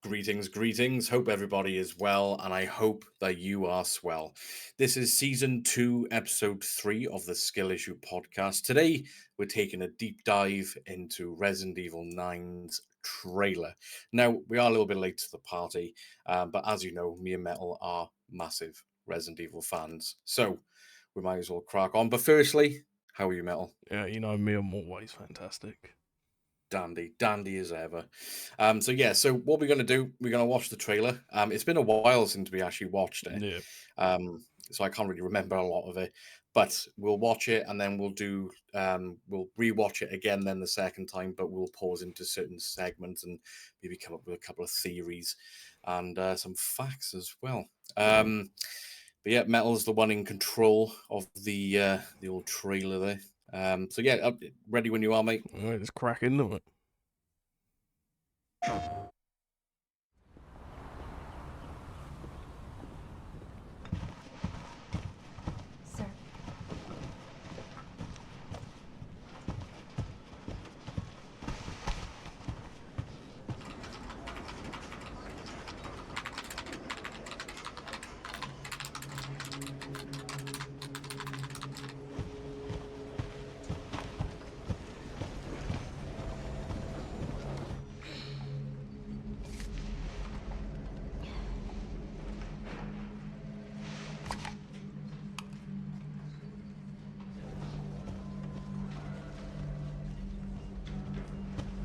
Greetings, greetings. Hope everybody is well, and I hope that you are swell. This is season 2, episode 3 of the Skill Issue podcast. Today, we're taking a deep dive into Resident Evil 9's trailer. Now, we are a little bit late to the party, but as you know, me and Metal are massive Resident Evil fans. So, we might as well crack on. But firstly, how are you, Metal? Yeah, you know me, I'm always fantastic. Dandy as ever. So what we're gonna do, we're gonna watch the trailer. It's been a while since we actually watched it. Yeah. So I can't really remember a lot of it. But we'll watch it and then we'll rewatch it again then the second time, but we'll pause into certain segments and maybe come up with a couple of theories and some facts as well. But yeah, Metal's the one in control of the old trailer there. Ready when you are, mate. All right, let's crack into it. Sir.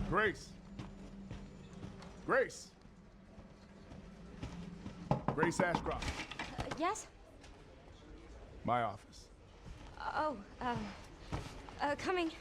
Grace. Grace. Grace Ashcroft. Yes? My office. Oh, coming.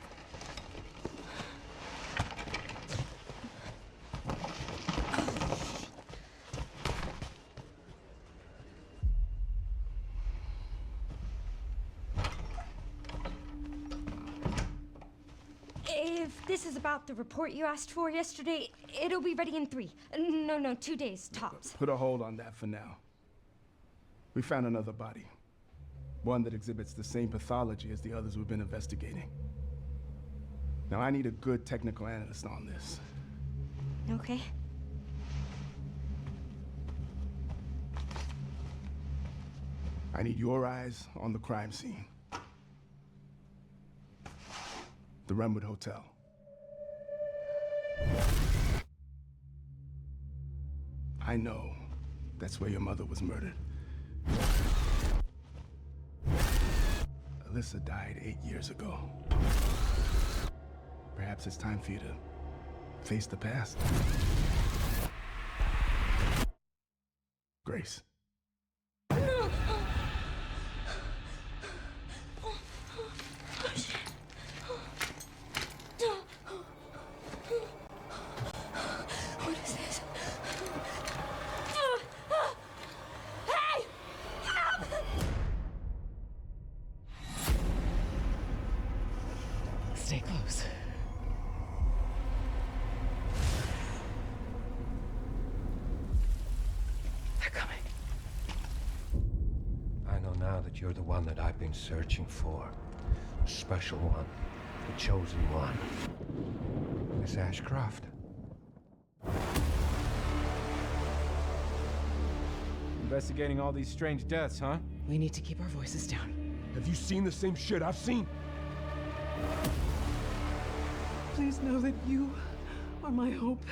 If this is about the report you asked for yesterday, it'll be ready in 3. No, 2 days, tops. Put a hold on that for now. We found another body. One that exhibits the same pathology as the others we've been investigating. Now, I need a good technical analyst on this. Okay. I need your eyes on the crime scene. The Renwood Hotel. I know that's where your mother was murdered. Alyssa died 8 years ago. Perhaps it's time for you to face the past. Grace. What is this? Hey! Help! Stay close. They're coming. I know now that you're the one that I've been searching for. The special one. The chosen one. Miss Ashcroft. Investigating all these strange deaths, huh? We need to keep our voices down. Have you seen the same shit I've seen? Please know that you are my hope.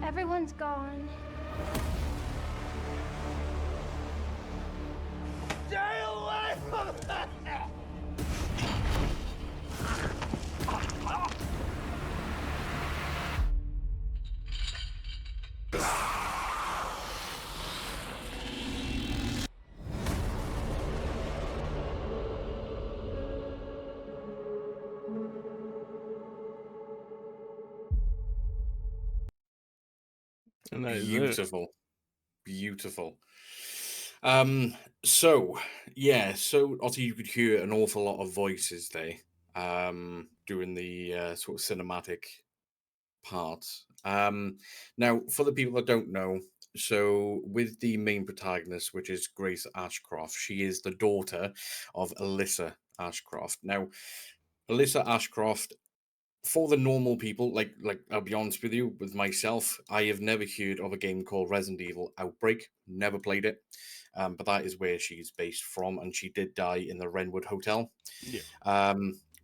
Everyone's gone. Stay away from that! And that is it. Beautiful. So obviously you could hear an awful lot of voices there during the sort of cinematic part. Now, for the people that don't know, so with the main protagonist, which is Grace Ashcroft, she is the daughter of Alyssa Ashcroft. Now, Alyssa Ashcroft, for the normal people, like I'll be honest with you, with myself, I have never heard of a game called Resident Evil Outbreak. Never played it, but that is where she's based from, and she did die in the Renwood Hotel, Yeah.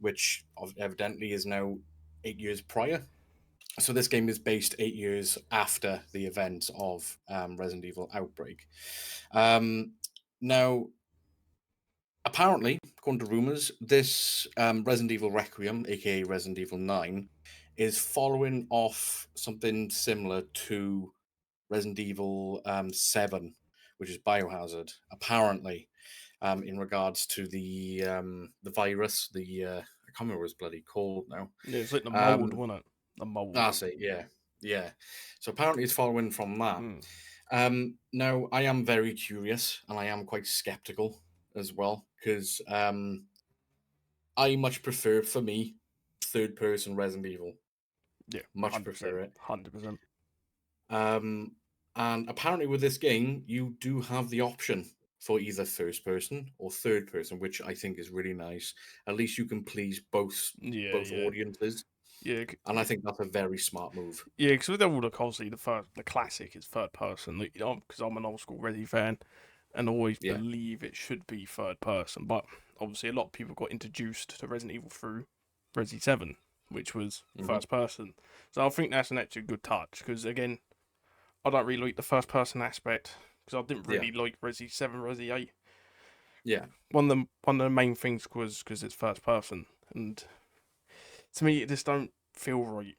which evidently is now 8 years prior. So this game is based 8 years after the events of Resident Evil Outbreak. Now, apparently, according to rumors, this Resident Evil Requiem, aka Resident Evil 9, is following off something similar to Resident Evil 7, which is Biohazard. Apparently, in regards to the virus, I can't remember what it's bloody called now. Yeah, it's like the mold, Um, wasn't it? The mold. that's it. Yeah, yeah. So apparently, it's following from that. Mm. Now, I am very curious and I am quite skeptical as well because I much prefer, for me, third person Resident Evil. Yeah, Much 100%. prefer it. 100%. Um, and apparently, with this game, you do have the option for either first person or third person, which I think is really nice. At least you can please both Yeah, yeah. audiences, Yeah, and I think that's a very smart move. yeah, because with all the obviously the classic is third person. Like, because I'm an old school Resi fan, and always Yeah. believe it should be third person. But obviously, a lot of people got introduced to Resident Evil through Resi 7, which was first person. So I think that's an actually good touch. Because again, I don't really like the first person aspect because I didn't really like Resi 7, Resi 8. Yeah, One of the main things was because it's first person, and to me, it just don't feel right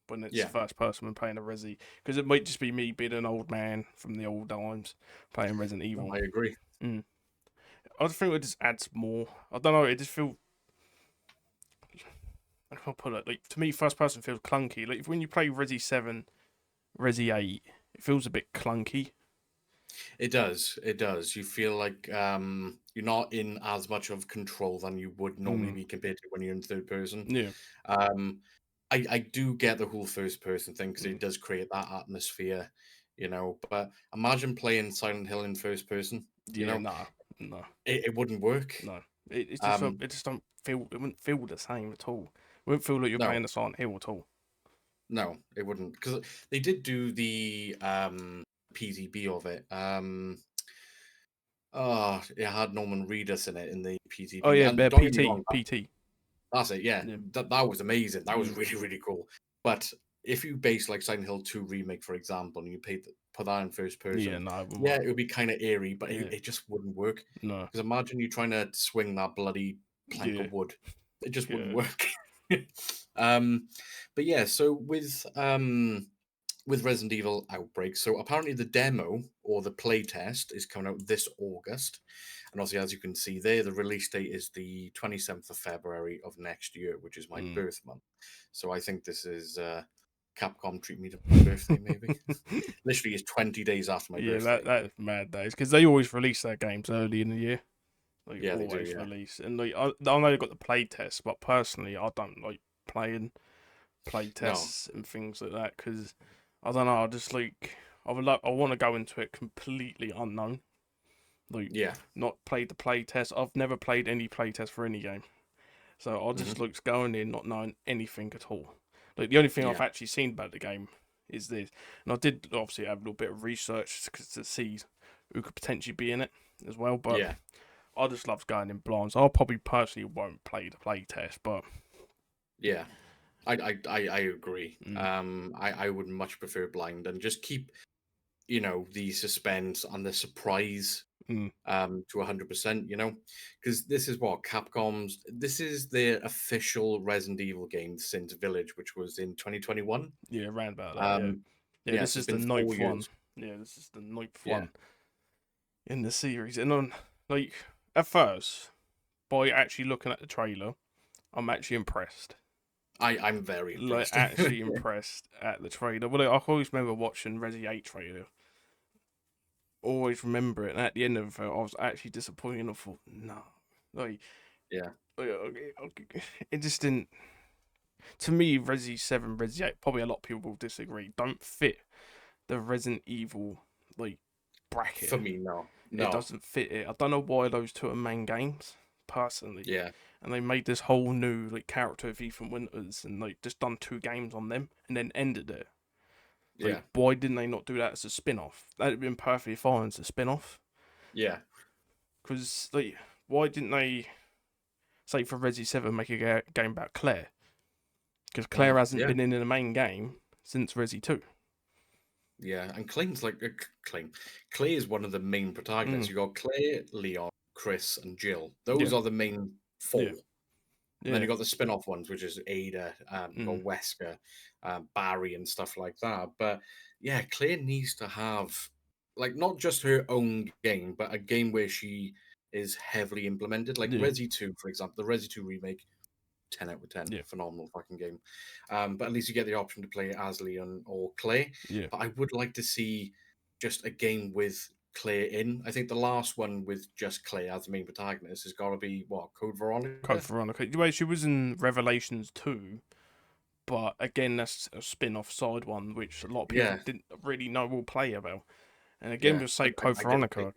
when it's first person when playing a Resi, because it might just be me being an old man from the old times playing Resident Evil. I agree. I just think it just adds more. I don't know. It just feels. I can't put it. Like, to me, first person feels clunky. Like, when you play Resi 7, Resi 8, it feels a bit clunky. It does. It does. You feel like you're not in as much of control than you would normally be compared to when you're in third person. Yeah. I do get the whole first person thing because it does create that atmosphere, But imagine playing Silent Hill in first person. Yeah. No. It wouldn't work. No. It just don't feel. It wouldn't feel the same at all. It wouldn't feel like you're No. playing a Silent Hill at all. No, it wouldn't because they did do the PTB of it. It had Norman Reedus in it in the PTB. Oh yeah, and PT. don't get me wrong, PT. that's it. Yeah, Yeah. that was amazing. That was really, really cool. But if you base like Silent Hill 2 remake, for example, and you put that in first person, Yeah, no, it would be kind of eerie, but Yeah. it just wouldn't work. No. Because imagine you trying to swing that bloody plank Yeah. of wood, it just wouldn't Yeah. work. But yeah, so with Resident Evil Outbreak, so apparently the demo or the play test is coming out this August. And obviously, as you can see there, the release date is the 27th of February of next year, which is my birth month. So I think this is Capcom treat me to my birthday, maybe. Literally, it's 20 days after my birthday. That's mad days because they always release their games early in the year. Like, Yeah, they always do, yeah. release. And like, I know they've got the play test, but personally, I don't like playing play tests and things like that because I don't know. I just like I want to go into it completely unknown. Like, not played the play test. I've never played any play test for any game, so I just like going in not knowing anything at all. Like, the only thing I've actually seen about the game is this, and I did obviously have a little bit of research to see who could potentially be in it as well. But I just love going in blind. So I probably personally won't play the play test, but yeah, I agree. I would much prefer blind and just keep the suspense and the surprise to 100%, because this is what this is their official Resident Evil game since Village, which was in 2021. Yeah, around about that. Yeah, this so is it's the been 9th 4 one. years. Yeah, this is the 9th one in the series. And on like at first, by actually looking at the trailer, I'm actually impressed. I'm very impressed. Like, actually impressed at the trailer. Well, I always remember watching Resi 8 trailer. Always remember it, and at the end of it, I was actually disappointed. I thought, no, like, it just didn't. To me, Resi 7, Resi 8, probably a lot of people will disagree. Don't fit the Resident Evil bracket. For me, no, It doesn't fit it. I don't know why those two are main games, personally. Yeah. And they made this whole new like character of Ethan Winters, and like just done 2 games on them, and then ended it. Like, Yeah. why didn't they not do that as a spin-off? That'd have been perfectly fine as a spin-off. Yeah. Because like, why didn't they, say for Resi 7, make a game about Claire? Because Claire hasn't yeah. been in the main game since Resi 2. Yeah, and Clay is one of the main protagonists. You got Clay, Leon, Chris, and Jill. Those Yeah. are the main 4. Yeah. And then you got the spin-off ones, which is Ada, you got Wesker, Barry, and stuff like that. But yeah, Claire needs to have like not just her own game, but a game where she is heavily implemented. Like Yeah. Resi 2, for example, the Resi 2 remake, 10 out of 10, Yeah. phenomenal fucking game. But at least you get the option to play as Leon or Clay. Yeah. But I would like to see just a game with Clay in. I think the last one with just Clay as the main protagonist has got to be what, Code Veronica? Code Veronica. Well, she was in Revelations 2, but again, that's a spin-off side one, which a lot of people didn't really know will play about. And again, we'll say Code Veronica.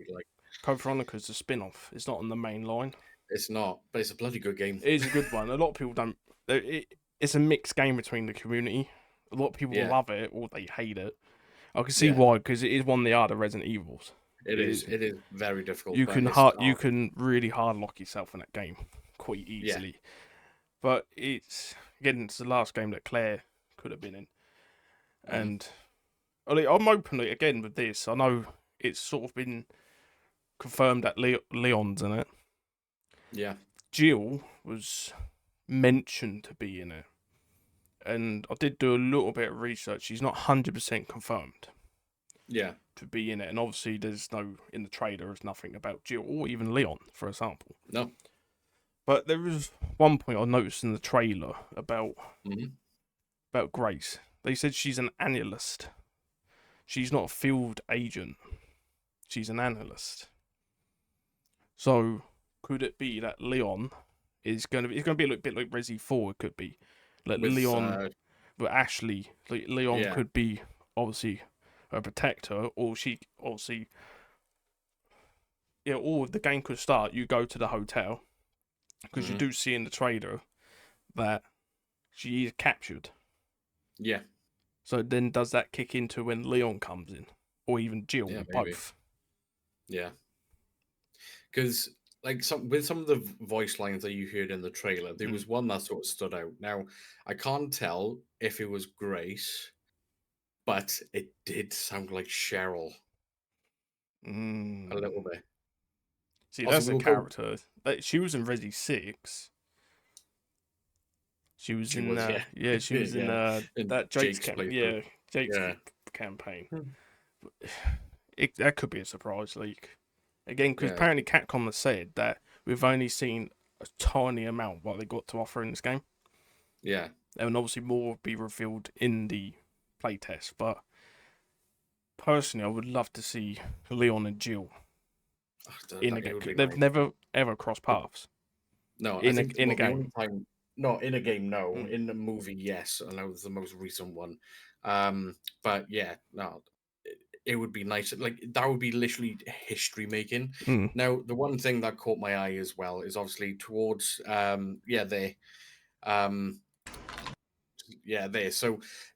Code Veronica is a spin-off. It's not on the main line. It's not, but it's a bloody good game. It is a good one. A lot of people don't. It's a mixed game between the community. A lot of people love it or they hate it. I can see why, because it is one of the harder Resident Evils. It is very difficult. You can really hard lock yourself in that game quite easily. But it's the last game that Claire could have been in. And I'm open again with this. I know it's sort of been confirmed that Leon's in it. Yeah. Jill was mentioned to be in it. And I did do a little bit of research. She's not 100% confirmed. Yeah. To be in it. And obviously in the trailer, there's nothing about Jill or even Leon, for example. No. But there was one point I noticed in the trailer about Grace. They said she's an analyst. She's not a field agent. She's an analyst. So could it be that Leon is going to be? It's going to be a little bit like Resi 4. It could be like Leon, but Ashley. Like Leon could be obviously a protector, or she obviously. Yeah, or the game could start. You go to the hotel because you do see in the trailer that she is captured. Yeah. So then, does that kick into when Leon comes in, or even Jill, Yeah, or both? Yeah. Because like with some of the voice lines that you heard in the trailer, there was one that sort of stood out. Now I can't tell if it was Grace, but it did sound like Cheryl a little bit. See, that's a character. She was in Resi 6. She was in that Jake's campaign. Jake's campaign. That could be a surprise leak. Again, because apparently Capcom has said that we've only seen a tiny amount what they got to offer in this game. Yeah. And obviously more will be revealed in the playtest. But personally, I would love to see Leon and Jill in a game. They've never, ever crossed paths. No, in a game. No, in a game, no. In the movie, yes. I know it's the most recent one. But yeah, no. It would be nice. Like that would be literally history making. Now, the one thing that caught my eye as well is obviously towards so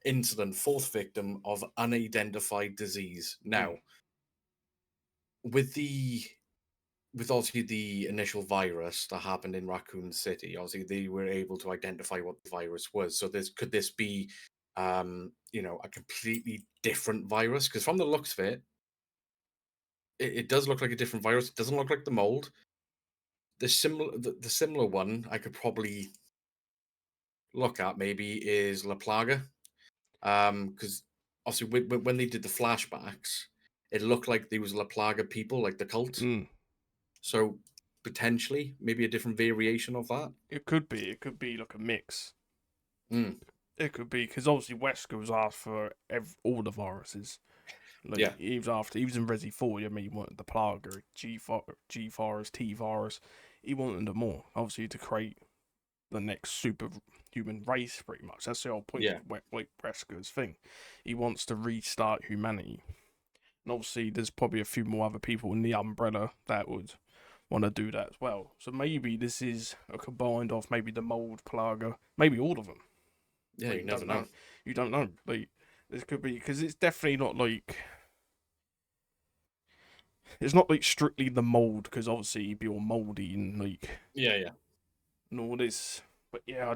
incident, 4th victim of unidentified disease. Now, with obviously the initial virus that happened in Raccoon City, obviously they were able to identify what the virus was. So could this be a completely different virus? Because from the looks of it, it does look like a different virus. It doesn't look like the mold. The similar one I could probably look at maybe is La Plaga, because obviously when they did the flashbacks, it looked like there was La Plaga people, like the cult. So potentially maybe a different variation of that. It could be like a mix. It could be, because obviously Wesker was asked for all the viruses. Like, he was in Resi 4. I mean, he wanted the Plaga, G virus, T virus. He wanted them all, obviously, to create the next superhuman race, pretty much. That's the whole point of Wesker's thing. He wants to restart humanity. And obviously, there's probably a few more other people in the umbrella that would want to do that as well. So maybe this is a combined of maybe the mold, Plaga, maybe all of them. Yeah, Like, you never know. You don't know. Like, this could be, because it's definitely not like, it's not like strictly the mold, because obviously you'd be all moldy and like, Yeah. and all this. But yeah,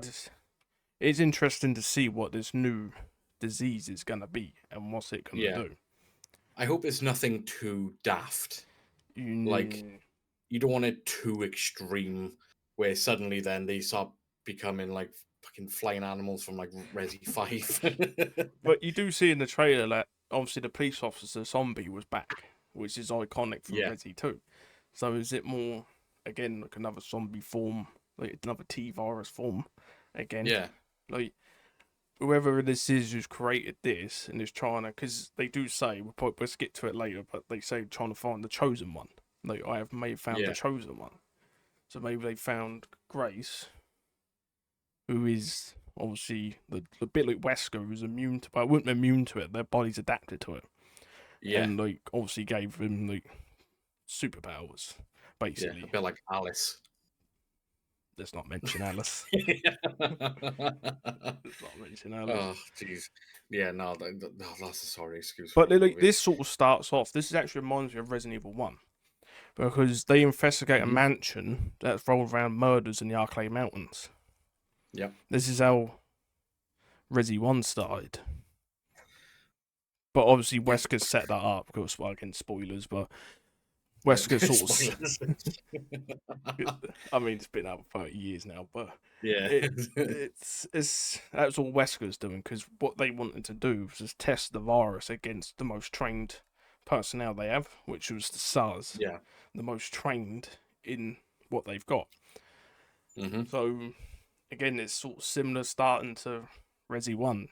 it's interesting to see what this new disease is gonna be and what's it gonna do. I hope it's nothing too daft. Like, you don't want it too extreme, where suddenly then they start becoming like fucking flying animals from like Resi 5. But you do see in the trailer that obviously the police officer zombie was back, which is iconic from Yeah. Resi 2. So is it more, again, like another zombie form, like another T-virus form again? Yeah. Like, whoever this is who's created this and is trying to, because they do say, we'll get to it later, but they say trying to find the chosen one. Like, I have may have found the chosen one. So maybe they found Grace, who is obviously the bit like Wesker, who's immune to, but I wouldn't be immune to it. Their body's adapted to it. Yeah. And like obviously gave him like superpowers, basically. Yeah, a bit like Alice. Let's not mention Alice. Let's not mention Alice. Oh, jeez. Yeah, no, that's a sorry excuse. But like this sort of starts off. This actually reminds me of Resident Evil 1. Because they investigate a mansion that's rolled around murders in the Arklay Mountains. Yep. This is how Resi 1 started. But obviously Wesker set that up, because, well, again, spoilers, but Wesker sort of... I mean, it's been out for 30 years now, but yeah, it's that's all Wesker's doing, because what they wanted to do was just test the virus against the most trained personnel they have, which was the SARS. Yeah. The most trained in what they've got. So, again, it's sort of similar starting to Resi 1.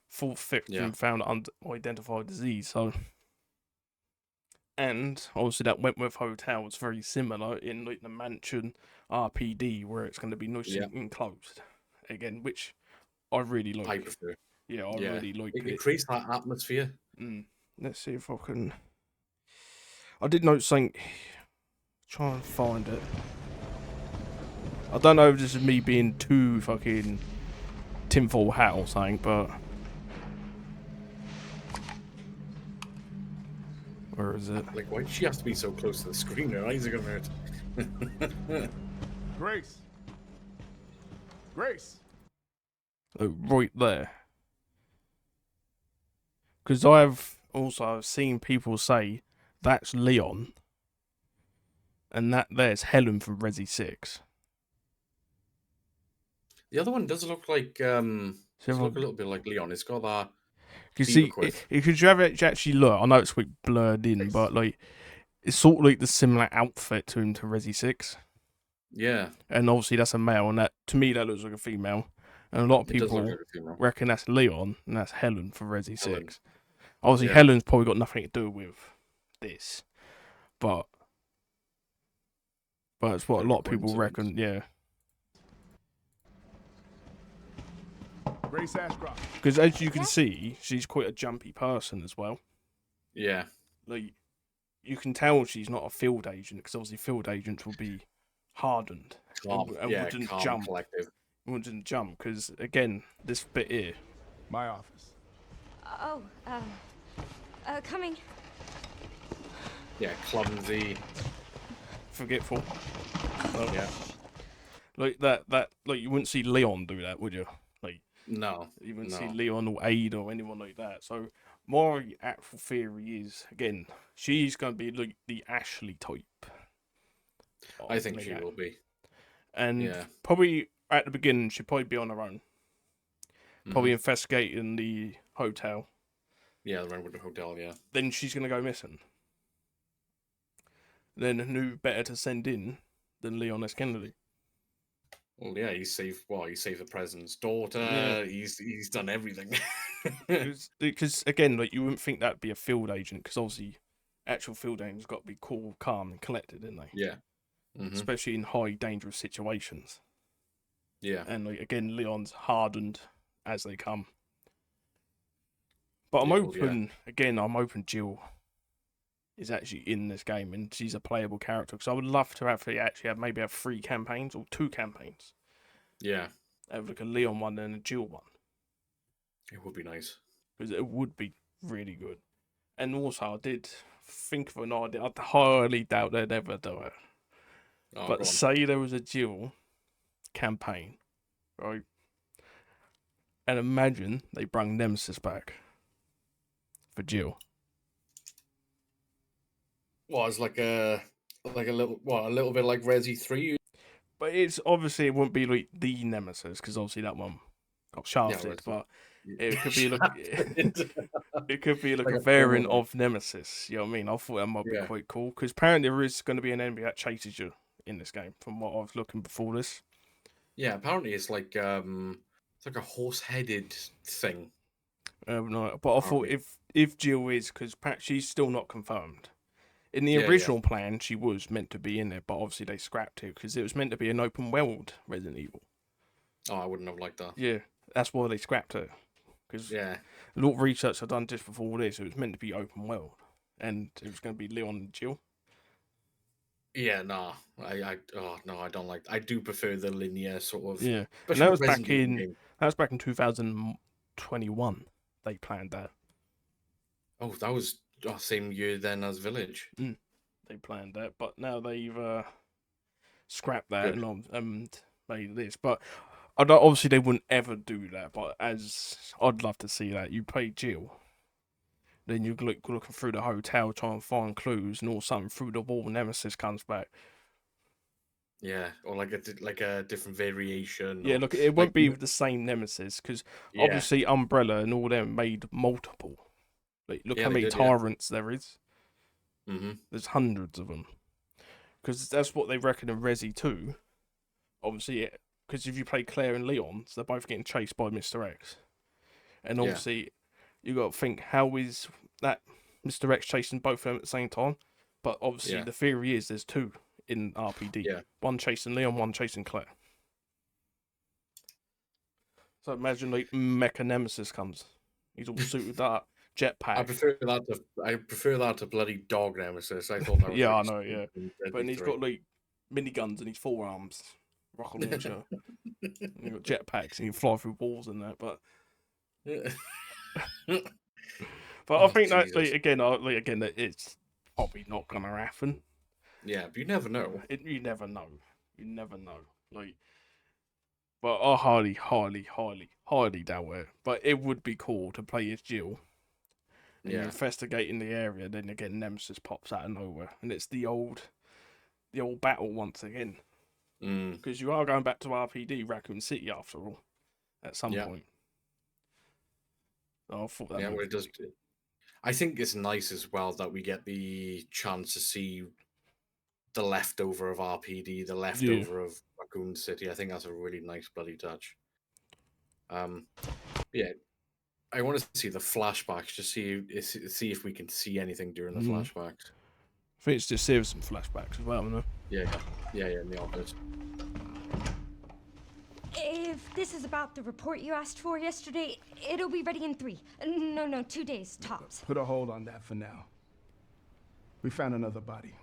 Fourth victim found unidentified disease. So, and obviously that Wentworth Hotel was very similar in like the mansion RPD, where it's going to be nice and enclosed. Again, which I really like. I prefer. Yeah, I really like it. It creates that atmosphere. Let's see if I can... I did note something. Try and find it. I don't know if this is me being too fucking tinfoil hat or something, but... Where is it? Like, why does she have to be so close to the screen? Her eyes are going to hurt. Grace. Grace. Oh, right there. Because I've seen people say that's Leon, and that there's Helen from Resi 6. The other one does look like does look a little bit like Leon. It's got that. You see, if you ever actually look, I know it's like blurred in, but like it's sort of like the similar outfit to him to Resi 6. Yeah. And obviously that's a male, and that to me that looks like a female. And a lot of people reckon that's Leon and that's Helen for Resi 6. Obviously Helen's probably got nothing to do with this. But it's what a lot of people reckon, yeah. Grace Ashcroft. Because as you can see, she's quite a jumpy person as well. Yeah. Like, you can tell she's not a field agent, because obviously field agents will be hardened. Calm, wouldn't calm, jump. collective. Wouldn't jump, because, again, this bit here. My office. Oh, coming. Yeah, clumsy. Forgetful. Yeah. Like that, like you wouldn't see Leon do that, would you? Like, no. You wouldn't see Leon or Aid or anyone like that. So my actual theory is, again, she's going to be like the Ashley type. I think she will be. And probably at the beginning, she'd probably be on her own. Probably investigating the hotel. Yeah, the Renwood Hotel, yeah. Then she's going to go missing. Then who better to send in than Leon S. Kennedy? Well, yeah, he saved the president's daughter. Yeah. He's done everything. Because again, like you wouldn't think that'd be a field agent, because obviously, actual field agents got to be cool, calm, and collected, didn't they? Yeah. Especially in high dangerous situations. Yeah. And like again, Leon's hardened as they come. But I'm open again. I'm open Jill is actually in this game, and she's a playable character. Because I would love to actually have 3 campaigns or 2 campaigns. Yeah, Have like a Leon one and a Jill one, it would be nice. because it would be really good. And also, I did think of an idea. I highly doubt they'd ever do it. Oh, But go on. say there was a Jill campaign, right? And imagine they bring Nemesis back for Jill. Well, it's like a little bit like Resi 3. But it's obviously it wouldn't be like the Nemesis, because obviously that one got shafted. it's But it could be like Shafted. it could be like Like a a variant promo, of Nemesis. You know what I mean? I thought that might be Yeah. quite cool, because apparently there is going to be an enemy that chases you in this game. From what I was looking before this. Yeah, apparently it's like a horse-headed thing. No, but I thought Apparently. if Jill is, because she's still not confirmed. In the Yeah, original plan, she was meant to be in there, but obviously they scrapped it because it was meant to be an open world Resident Evil. Oh, I wouldn't have liked that. Yeah, that's why they scrapped it. Because Yeah. a lot of research I've done just before this, it was meant to be open world, and it was going to be Leon and Jill. Yeah, no, I don't like. I do prefer the linear sort of. Yeah, and especially that was Resident back Evil in game. 2021. They planned that. Oh, that was same year then as Village. They planned that, but now they've scrapped that Good. and made this. But obviously they wouldn't ever do that. But as I'd love to see that, you play Jill, then you looking through the hotel trying to find clues, and all of a sudden through the wall, Nemesis comes back. Yeah, or like a different variation. Yeah, or, look, it won't like, be the same Nemesis because Yeah, obviously Umbrella and all them made multiple. Like, look Yeah, how they many did, yeah. tyrants there is. hmm There's hundreds of them. Because that's what they reckon in Resi 2. Obviously, because if you play Claire and Leon, so they're both getting chased by Mr. X. And Yeah. obviously, you got to think, how is that Mr. X chasing both of them at the same time? But obviously, Yeah. the theory is there's 2 in RPD. Yeah. One chasing Leon, one chasing Claire. So imagine like Mecha Nemesis comes. He's all suited up, jetpack. I prefer that to bloody Dog Nemesis. I thought that was Yeah, I really know, stupid yeah. in But Resident he's Evil got like miniguns in his forearms, rocket launcher. And he's got jetpacks and he can fly through walls and that. But 3. I think that Jesus. again, that it's probably not gonna happen. Yeah, but you never know. You never know. You never know. Like, but I highly doubt it. But it would be cool to play as Jill. And you're Yeah. investigating the area, then again Nemesis pops out of nowhere, and it's the old battle once again. Mm. Because you are going back to RPD Raccoon City after all, at some Yeah. point. I thought that. Yeah, well, it does. I think it's nice as well that we get the chance to see the leftover of RPD, the leftover of Raccoon City. I think that's a really nice bloody touch. Yeah, I want to see the flashbacks, just see if we can see anything during the flashbacks. I think it's just serious some flashbacks as well, no? Yeah, in the office. If this is about the report you asked for yesterday, it'll be ready in 3. No, 2 days, tops. Put a hold on that for now. We found another body.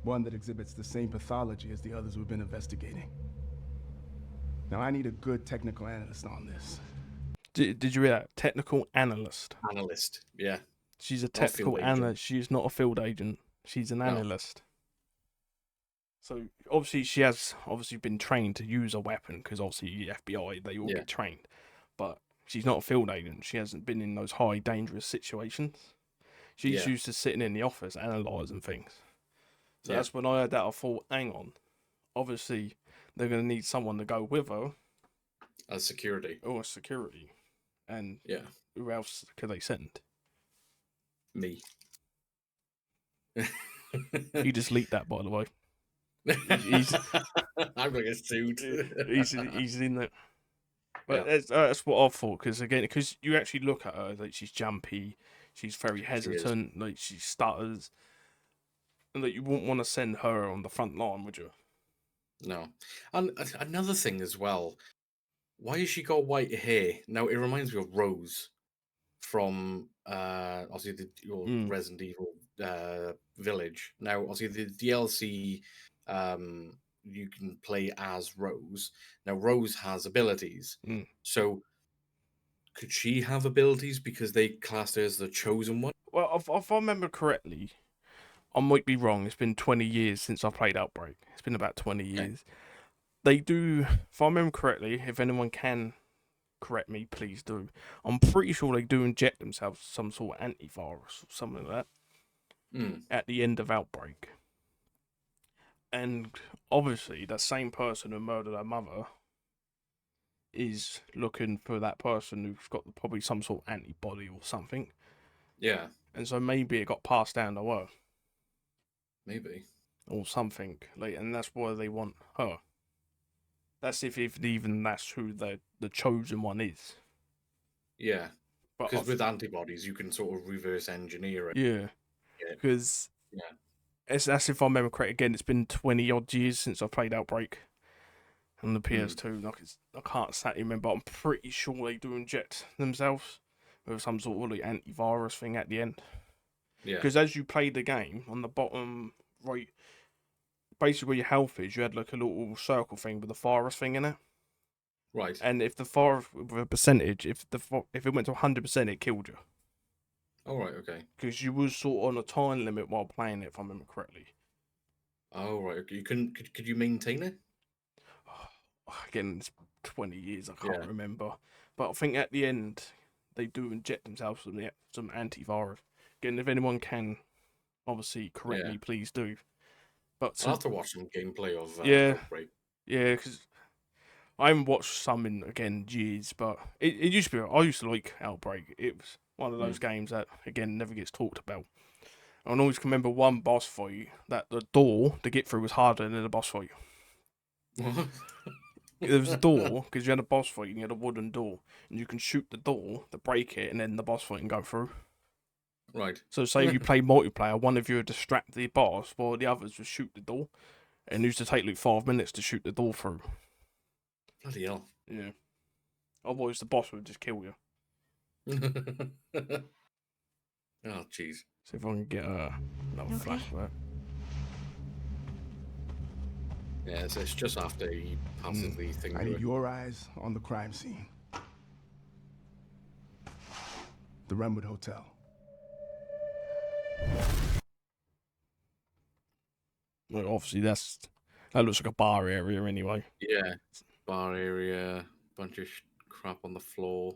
One that exhibits the same pathology as the others we've been investigating. Now, I need a good technical analyst on this. Did you read that? Technical analyst. Analyst, yeah. She's a Not a technical field agent. analyst. She's not a field agent. She's an No. analyst. So obviously she has been trained to use a weapon because obviously the FBI, they all Yeah. get trained. But she's not a field agent. She hasn't been in those high dangerous situations. She's Yeah. used to sitting in the office analysing things. So Yeah. that's when I heard that I thought, hang on. Obviously they're going to need someone to go with her As security. or security. And Yeah. who else could they send? Me. He just leaked that, by the way. I'm like a suit. He's in there. But Yeah. that's what I thought. Because you actually look at her, like she's jumpy, she's very is. hesitant, like she stutters, and like you wouldn't want to send her on the front line, would you? No. And another thing as well, why has she got white hair? Now, it reminds me of Rose from obviously your Resident Evil village. Now, obviously, the DLC, you can play as Rose. Now, Rose has abilities. Mm. So, could she have abilities because they classed her as the chosen one? Well, if I remember correctly, I might be wrong. It's been 20 years since I played Outbreak. It's been about 20 Okay. years. They do, if I remember correctly, if anyone can correct me, please do. I'm pretty sure they do inject themselves some sort of antivirus or something like that Mm. at the end of Outbreak. And obviously, that same person who murdered her mother is looking for that person who's got probably some sort of antibody or something. Yeah, And so maybe it got passed down to her maybe. or something. Like, and that's why they want her. That's if even that's who the chosen one is. Yeah, But because with antibodies, you can sort of reverse engineer it. yeah, Yeah. because Yeah. that's if I remember correct. Again, it's been 20 odd years since I played Outbreak on the PS2. Like I can't exactly remember. But I'm pretty sure they do inject themselves with some sort of like antivirus thing at the end. Yeah. Because as you play the game, on the bottom right, basically where your health is, you had like a little circle thing with a virus thing in it. Right. And if the virus with a percentage, if it went to 100%, it killed you. All right. Okay. Because you was sort of on a time limit while playing it, if I remember correctly. Oh, right. Okay. You couldn't. Could you maintain it? Again, it's 20 years, I can't Yeah. remember. But I think at the end, they do inject themselves with some antivirus. Again, if anyone can, obviously, correct Yeah. me, please do. But I'll have to watch some gameplay of Yeah. Outbreak. yeah, because I haven't watched some in, again, years, but it used to be, I used to like Outbreak. It was one of those games that, again, never gets talked about. I always can remember one boss fight that the door to get through was harder than the boss fight. There was a door because you had a boss fight and you had a wooden door, and you can shoot the door to break it, and then the boss fight can go through. Right. So, say you play multiplayer, one of you would distract the boss, while the others would shoot the door, and it used to take like 5 minutes to shoot the door through. Bloody hell. Yeah. Otherwise, the boss would just kill you. Oh, jeez. See if I can get another Okay. flashback. Yeah, it's just after he passes the thing. I need your eyes on the crime scene. The Renwood Hotel. Like, obviously, that looks like a bar area anyway. Yeah. Bar area, bunch of crap on the floor.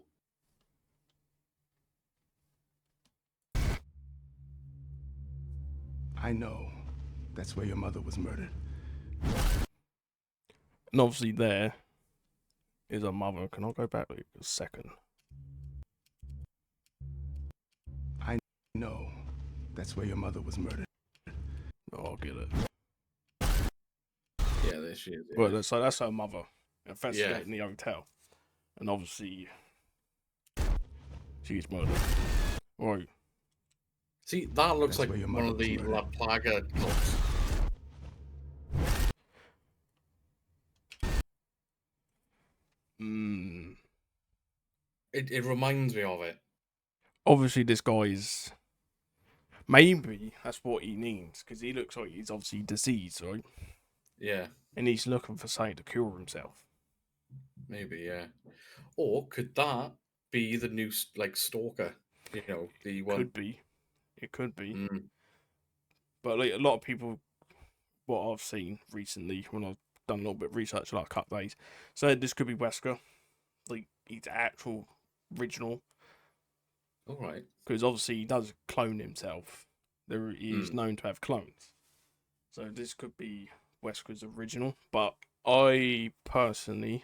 I know that's where your mother was murdered. And obviously, there is a mother. Can I go back like a second? I know that's where your mother was murdered. Oh, I'll get it. Yeah, there she is. Yeah. Well, so that's her mother investigating the hotel. And obviously, she's murdered. Right. See, that looks That's like where your one mother of was the murdered. La Plaga clocks. It reminds me of it. Obviously, this guy's. Maybe that's what he needs, because he looks like he's obviously diseased, right? Yeah, And he's looking for something to cure himself. maybe, yeah. Or could that be the new, like, stalker? You know, the one. Could be. It could be. Mm, But like a lot of people, what I've seen recently when I've done a little bit of research, like a couple days, said this could be Wesker, like he's actual original, all right. because obviously he does clone himself. He is known to have clones, so this could be Wesker's original. But I personally,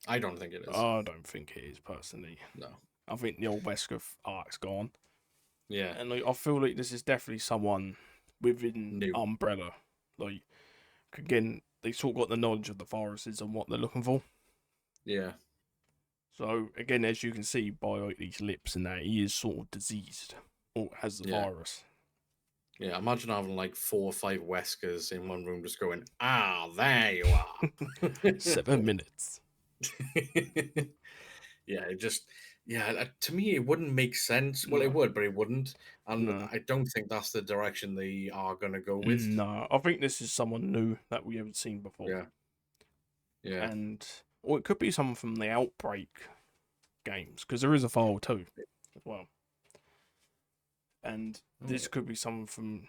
I don't think it is. I don't think it is personally. No. I think the old Wesker arc's gone, Yeah. and like I feel like this is definitely someone within New. Umbrella. Like again, they sort of got the knowledge of the viruses and what they're looking for. Yeah. So again, as you can see by like these lips and that, he is sort of diseased or has the Yeah. virus. Yeah. Imagine having like 4 or 5 Weskers in one room just going, ah, there you are. 7 minutes. Yeah, it just Yeah, to me, it wouldn't make sense. Well, it No, would, but it wouldn't. And no, I don't think that's the direction they are going to go with. no. I think this is someone new that we haven't seen before, Yeah. Yeah. and or it could be someone from the Outbreak games because there is a file too, as well. And this could be someone from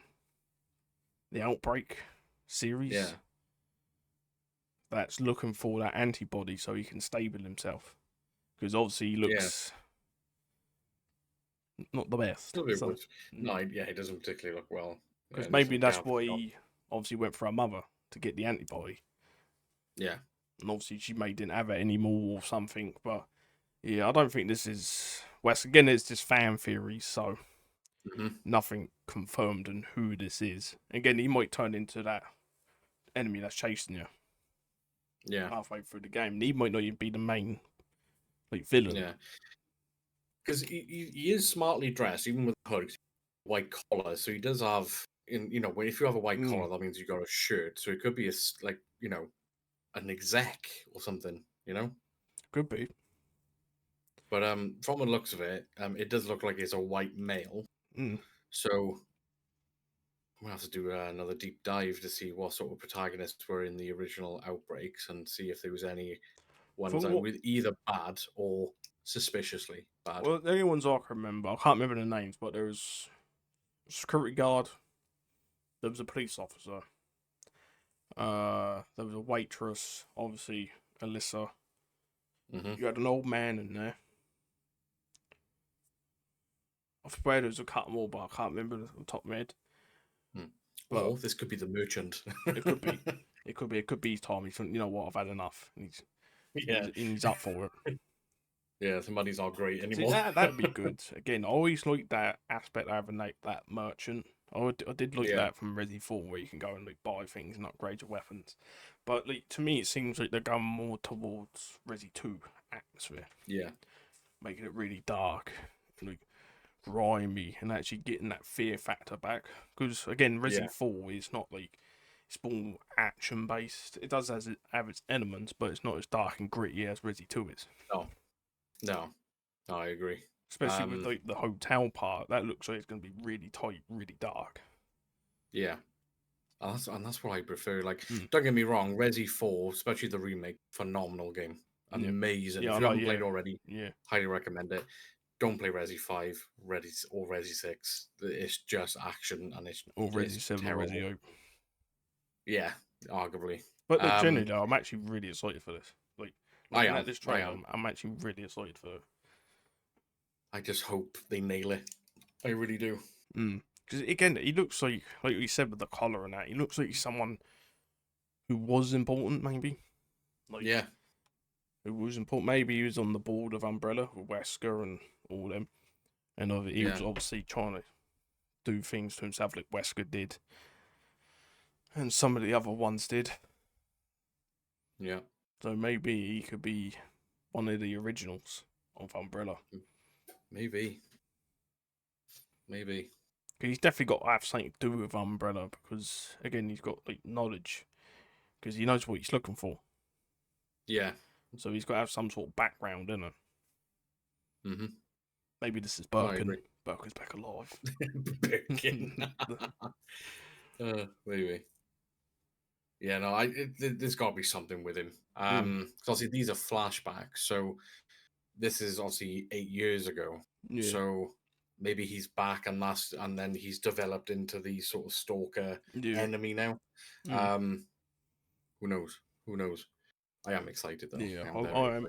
the Outbreak series Yeah. that's looking for that antibody so he can stable himself. Because obviously he looks not the best. Still bit So, would. No, yeah, he doesn't particularly look well. because Yeah, there's maybe some that's gaps. why he obviously went for a mother to get the antibody. Yeah. And obviously she may didn't have it anymore or something. But yeah, I don't think this is. Well, again, it's just fan theory, so nothing confirmed on who this is. Again, he might turn into that enemy that's chasing you. Yeah. Halfway through the game, and he might not even be the main villain. Yeah. Because he is smartly dressed, even with the hood, white collar. So he does have, if you have a white collar, that means you got a shirt. So it could be an exec or something, Could be. But from the looks of it, it does look like it's a white male. So we'll have to do another deep dive to see what sort of protagonists were in the original Outbreaks and see if there was any ones that were either bad or suspiciously bad. Well, the only ones I can remember, I can't remember the names, but there was a security guard, there was a police officer, there was a waitress, obviously Alyssa. You had an old man in there. I swear there was a couple more, but I can't remember the top of my head. Well, this could be the merchant. It could be. It could be Tom. He's, you know what, I've had enough. And he's up for it. Yeah, the money's not great anymore. See, that'd be good. Again, I always like that aspect of having that merchant. I did like that from Resi 4, where you can go and buy things and upgrade your weapons. But to me, it seems like they're going more towards Resi 2 atmosphere. Yeah, making it really dark, grimy, and actually getting that fear factor back. Because again, Resi 4 is not it's more action based. It does have its elements, but it's not as dark and gritty as Resi 2 is. No, I agree. Especially with the hotel part, that looks like it's going to be really tight, really dark. Yeah, and that's what I prefer. Don't get me wrong, Resi 4, especially the remake, phenomenal game, amazing. Yeah, if I you know, haven't played already, yeah, highly recommend it. Don't play Resi 5, Resi 6. It's just action and it's Resi 7 or Resi 8. Yeah, arguably. But generally, though, I'm actually really excited for this. Looking at this trailer, I'm actually really excited for it. I just hope they nail it. I really do. Because again, he looks like we said with the collar and that, he looks like he's someone who was important, maybe. Who was important. Maybe he was on the board of Umbrella with Wesker and all them. And he was obviously trying to do things to himself like Wesker did. And some of the other ones did. Yeah. So maybe he could be one of the originals of Umbrella. Maybe. He's definitely got to have something to do with Umbrella because, again, he's got knowledge. Because he knows what he's looking for. Yeah. So he's got to have some sort of background in it. Mm-hmm. Maybe this is Birkin. Birkin's back alive. Birkin. Maybe. Yeah, no, there's got to be something with him. Because obviously these are flashbacks, so this is obviously 8 years ago. Yeah. So maybe he's back, and then he's developed into the sort of stalker enemy now. Who knows? I am excited though. Yeah,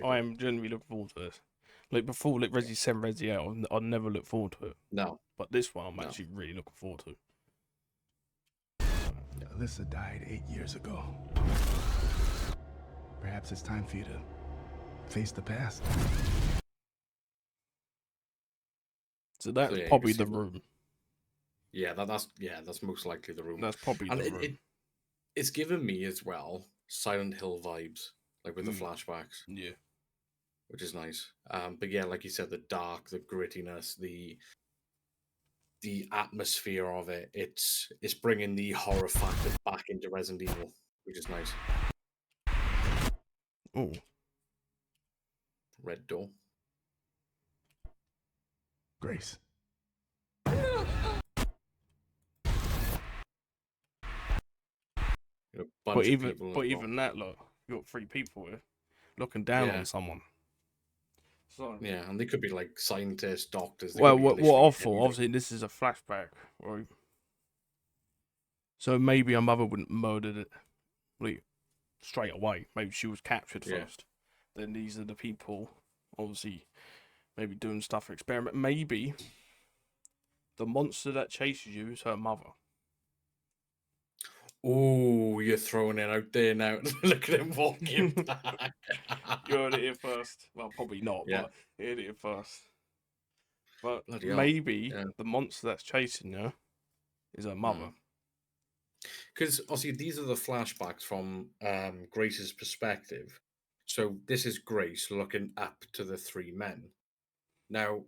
I am genuinely looking forward to this. Before, Resi 7, Resi 8, I'd never look forward to it. No. But this one, I'm actually really looking forward to. Alyssa died 8 years ago. Perhaps it's time for you to face the past. So that's probably the room. Yeah, that's most likely the room. That's probably the room. It's given me as well Silent Hill vibes, with the flashbacks. Yeah. Which is nice. But yeah, like you said, the dark, the grittiness, the atmosphere of it, it's bringing the horror factor back into Resident Evil, which is nice. Oh. Red door. Grace. A bunch of people. But as well. even that, look, you got 3 people here looking down Yeah. on someone. So Yeah, and they could be like scientists, doctors. They well, could be what I literally thought, anything. obviously, this is a flashback, right? So maybe her mother wouldn't murdered it like straight away. Maybe she was captured Yeah. first. Then these are the people, obviously, maybe doing stuff experiment. Maybe the monster that chases you is her mother. Oh, you're throwing it out there now. Look at him walking back. You heard it here first. Well, probably not, Yeah. but you heard it here first. But Bloody hell. maybe Yeah. the monster that's chasing you is her mother. Because obviously these are the flashbacks from Grace's perspective. So this is Grace looking up to the 3 men. Now,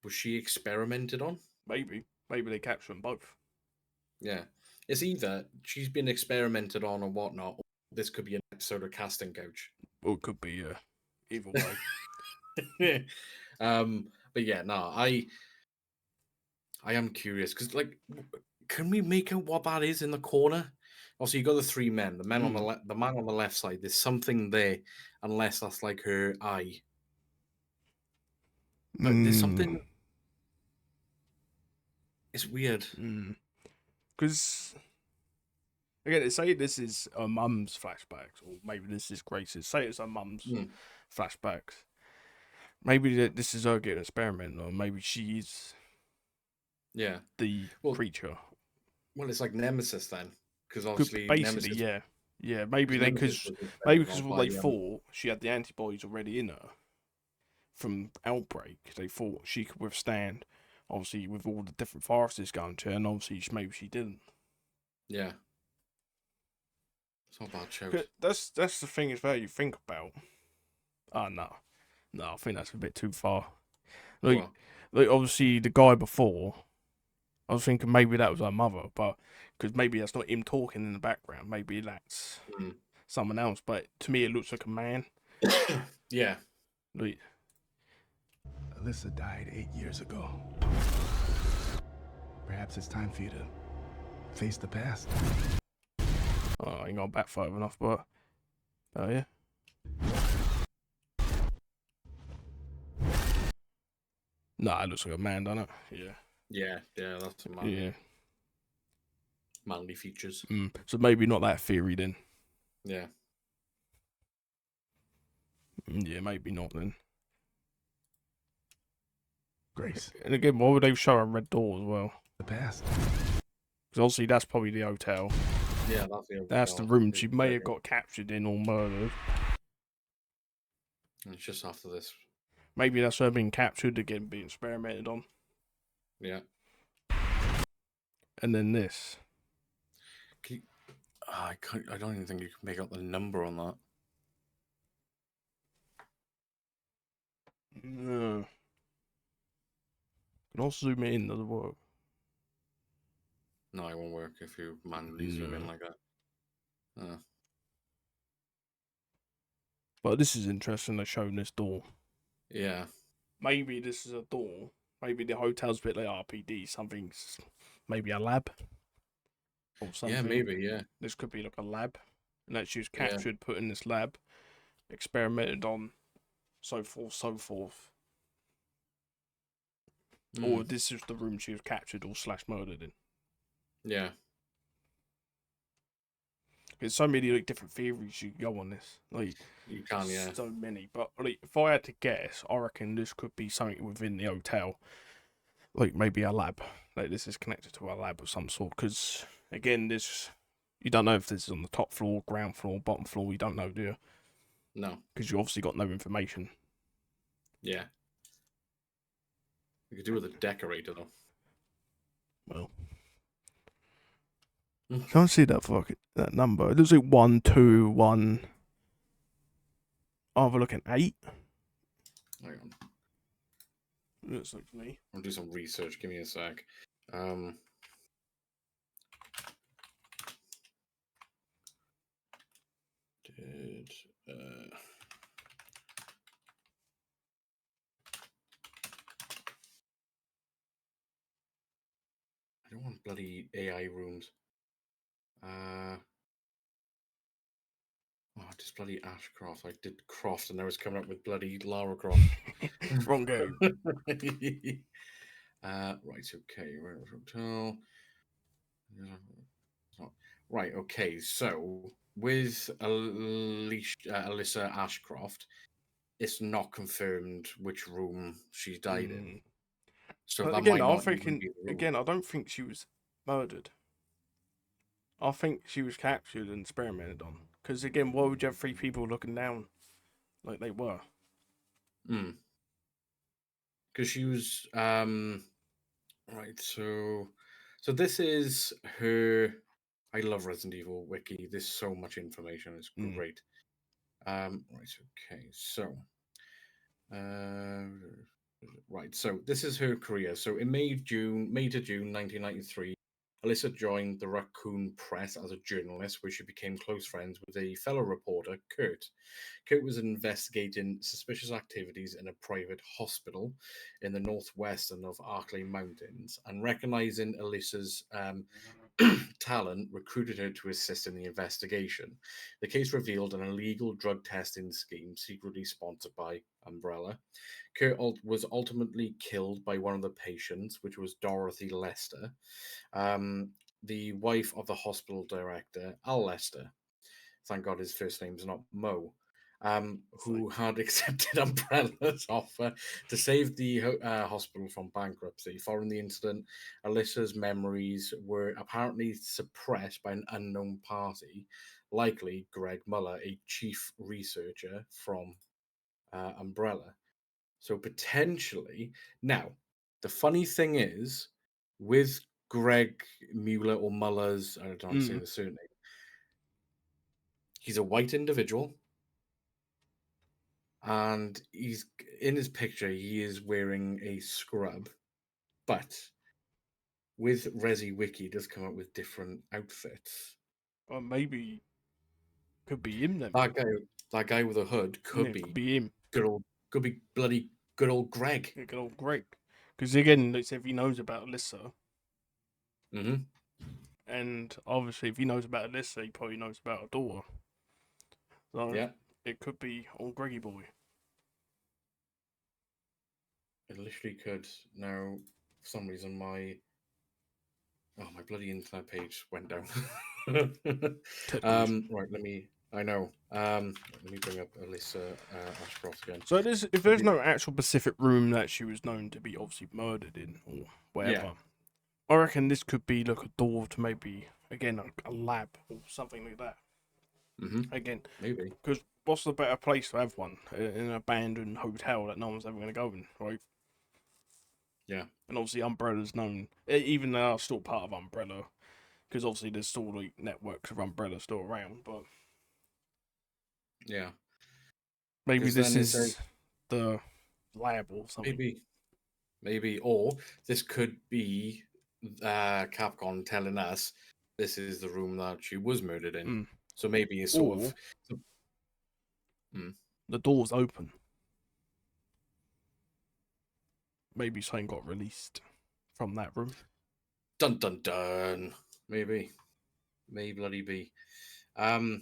was she experimented on? Maybe they capture them both. Yeah. It's either she's been experimented on or whatnot, or this could be an episode of Casting Couch. Or it could be either way. But yeah, no, I am curious because, like, can we make out what that is in the corner? Also, you got the 3 men. The men on the man on the left side. There's something there, unless that's like her eye. But there's something. It's weird. Because again, say this is her mum's flashbacks, or maybe this is Grace's. Say it's her mum's flashbacks. Maybe this is her getting experimented, or maybe she's the creature. Well, it's like Nemesis then, because obviously basically, Nemesis, yeah. Maybe because what they thought she had the antibodies already in her from Outbreak. They thought she could withstand, obviously, with all the different viruses going to her, and obviously maybe she didn't. Yeah. It's not a bad show. That's the thing is that you think about. Oh no, I think that's a bit too far. Like obviously the guy before, I was thinking maybe that was her mother, but because maybe that's not him talking in the background. Maybe that's someone else. But to me, it looks like a man. Yeah. Like, Alyssa died 8 years ago. Perhaps it's time for you to face the past. oh, I ain't gone back far enough, but oh yeah. Nah, it looks like a man, doesn't it? Yeah, that's a man. Yeah. Manly features. So maybe not that theory then. Yeah. Yeah, maybe not then. Grace. And again, why would they show a red door as well? The past. Because obviously that's probably the hotel. Yeah, that's the hotel. That's the room she may have got captured in or murdered. And it's just after this. Maybe that's her being captured again, being experimented on. Yeah. And then this. I don't even think you can make out the number on that. No. Can also zoom it in, does it work? No, it won't work if you manually zoom in like that. But this is interesting, they're showing this door. Yeah. Maybe this is a door. Maybe the hotel's a bit like RPD. Something's maybe a lab. Or something. Yeah, maybe, yeah. This could be like a lab. And that she was captured, put in this lab, experimented on, so forth. Or this is the room she was captured or / murdered in. Yeah. There's so many like different theories you can go on this. Like you can, yeah. So many. But like if I had to guess, I reckon this could be something within the hotel. Like maybe a lab. Like this is connected to a lab of some sort. Because again, this you don't know if this is on the top floor, ground floor, bottom floor. You don't know, do you? No. Because you obviously got no information. Yeah. You could do with a decorator though. Well. Can't see that number. It looks like 1, 2, 1. Oh, we're looking 8. Hang on. Looks like to me. I'll do some research. Give me a sec. don't want bloody AI rooms. Just bloody Ashcroft. I did Croft and I was coming up with bloody Lara Croft. Wrong game. Right, okay. Hotel. Right, okay. So with Alyssa Ashcroft, it's not confirmed which room she died in. Mm. So But that again, might I'm not even thinking be the room. again. I don't think she was murdered. I think she was captured and experimented on. Because again, why would you have 3 people looking down like they were? Because she was right, so this is her. I love Resident Evil wiki. There's so much information. It's Mm. great. Right, okay, so uh right, so this is her career. So in May to June 1993, Alyssa joined the Raccoon Press as a journalist, where she became close friends with a fellow reporter, Kurt. Kurt was investigating suspicious activities in a private hospital in the northwestern of Arklay Mountains, and recognizing Alyssa's talent, recruited her to assist in the investigation. The case revealed an illegal drug testing scheme secretly sponsored by Umbrella. Kurt was ultimately killed by one of the patients, which was Dorothy Lester, um, the wife of the hospital director, Al Lester. Thank God his first name's not Mo. Who had accepted Umbrella's offer to save the hospital from bankruptcy. Following the incident, Alyssa's memories were apparently suppressed by an unknown party, likely Greg Muller, a chief researcher from Umbrella. So potentially, now, the funny thing is, with Greg Mueller or Muller's, I don't know how to say the surname, he's a white individual, and he's in his picture. He is wearing a scrub, but with Resi Wiki, it does come up with different outfits. Or maybe could be him then. That guy with a hood Yeah, could it could be be him. could be bloody good old Greg. Yeah, good old Greg. Because again, let's say if he knows about Alyssa, Mm-hmm. and obviously if he knows about Alyssa, he probably knows about her daughter. So Yeah, it could be old Greggy boy. it literally could. Now, for some reason, my bloody internet page went down. Technology. Right, let me. I know. Let me bring up Alyssa Ashcroft again. So if there's no actual specific room that she was known to be obviously murdered in or whatever, Yeah. I reckon this could be like a door to maybe again a lab or something like that. Mm-hmm. Again, Maybe. because what's the better place to have one in an abandoned hotel that no one's ever going to go in, right? Yeah. And obviously Umbrella's known, even though they're still part of Umbrella, because obviously there's still like networks of Umbrella still around, but Yeah. maybe Because this then it is says the lab or something. maybe, or this could be Capcom telling us this is the room that she was murdered in. Mm. So maybe it's sort Or of. the door's open. Maybe something got released from that room. Dun dun dun. Maybe. May bloody be. So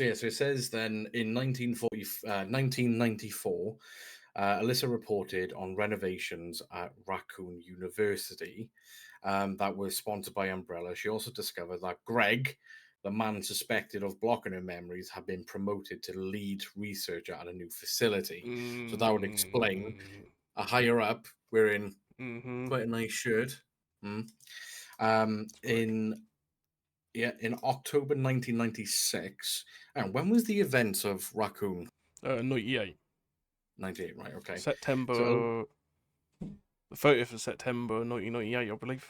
it says then in 1994, Alyssa reported on renovations at Raccoon University that were sponsored by Umbrella. She also discovered that Greg, the man suspected of blocking her memories, had been promoted to lead researcher at a new facility. So that would explain a higher up wearing quite a nice shirt. In October 1996. And when was the event of Raccoon? 98. 98, right? Okay. So September. The 30th of September 1998, I believe.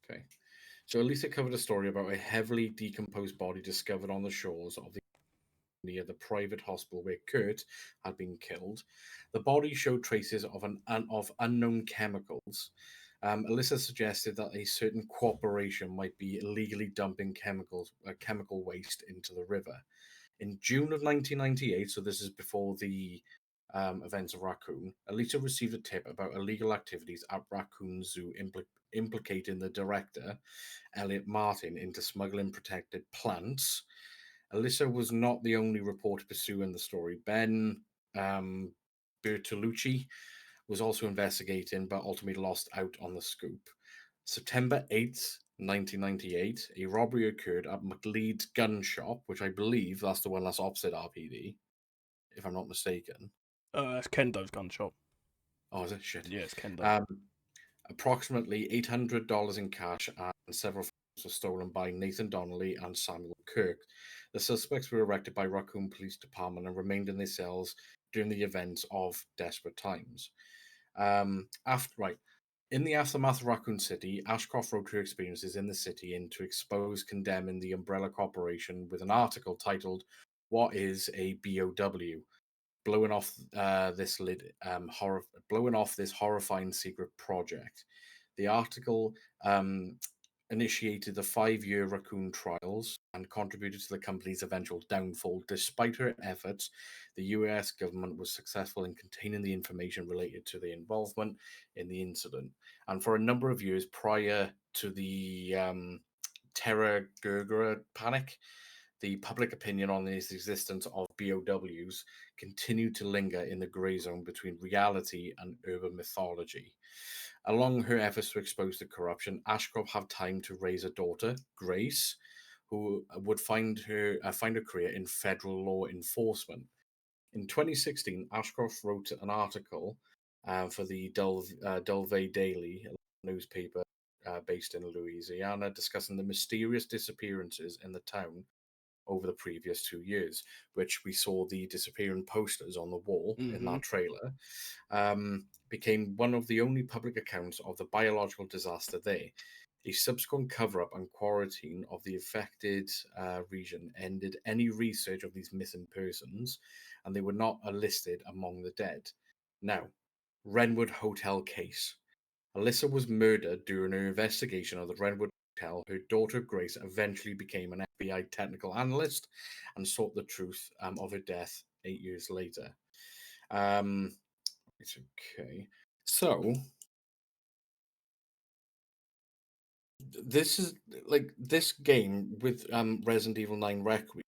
okay. So Elisa covered a story about a heavily decomposed body discovered on the shores of the near the private hospital where Kurt had been killed. The body showed traces of of unknown chemicals. Alyssa suggested that a certain corporation might be illegally dumping chemical waste into the river. In June of 1998, so this is before the events of Raccoon, Alisa received a tip about illegal activities at Raccoon Zoo implicating the director, Elliot Martin, into smuggling protected plants. Alisa was not the only reporter pursuing the story. Ben Bertolucci was also investigating, but ultimately lost out on the scoop. September 8th, 1998, a robbery occurred at McLeod's gun shop, which I believe that's the one that's opposite RPD, if I'm not mistaken. That's Kendo's gun shop. Oh, is it? Shit. Yeah, it's Kendo. Approximately $800 in cash and several phones were stolen by Nathan Donnelly and Samuel Kirk. The suspects were arrested by Raccoon Police Department and remained in their cells during the events of Desperate Times. In the aftermath of Raccoon City, Ashcroft wrote her experiences in the city in to expose condemning the Umbrella Corporation with an article titled "What is a BOW?" blowing off blowing off this horrifying secret project. The article initiated the 5-year Raccoon trials and contributed to the company's eventual downfall. Despite her efforts, the US government was successful in containing the information related to the involvement in the incident. And for a number of years prior to the Terra Gergera panic, the public opinion on the existence of BOWs continued to linger in the grey zone between reality and urban mythology. Along her efforts to expose the corruption, Ashcroft had time to raise a daughter, Grace, who would find a career in federal law enforcement. In 2016, Ashcroft wrote an article for the Delve Daily, a newspaper based in Louisiana, discussing the mysterious disappearances in the town over the previous 2 years, which we saw the disappearing posters on the wall in that trailer, became one of the only public accounts of the biological disaster there. A subsequent cover-up and quarantine of the affected region ended any research of these missing persons, and they were not listed among the dead. Now, Renwood Hotel case. Alisa was murdered during her investigation of the Renwood Hotel. Her daughter Grace eventually became an FBI technical analyst and sought the truth of her death 8 years later. It's okay. So this is like this game with Resident Evil 9 Requiem.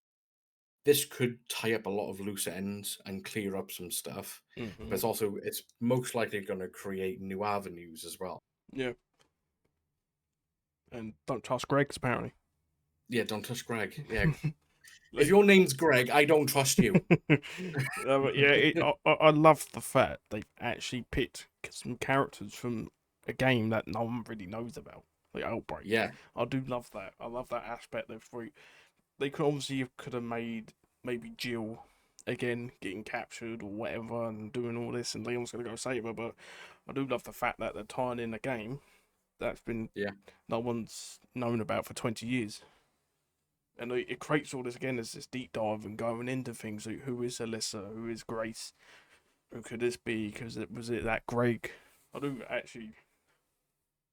This could tie up a lot of loose ends and clear up some stuff, but it's most likely going to create new avenues as well. Yeah. And don't trust Greg's, apparently. Yeah, don't touch Greg. Yeah. If your name's Greg, I don't trust you. But yeah, I love the fact they've actually picked some characters from a game that no one really knows about, like Outbreak. Yeah. I do love that. I love that aspect of they could have made maybe Jill again getting captured or whatever and doing all this, and Leon's gonna go save her. But I do love the fact that they're tying in a game that's been no one's known about for 20 years. And it creates all this again as this deep dive and going into things like who is Alisa, who is Grace, who could this be? Because was it that Greg? I do actually,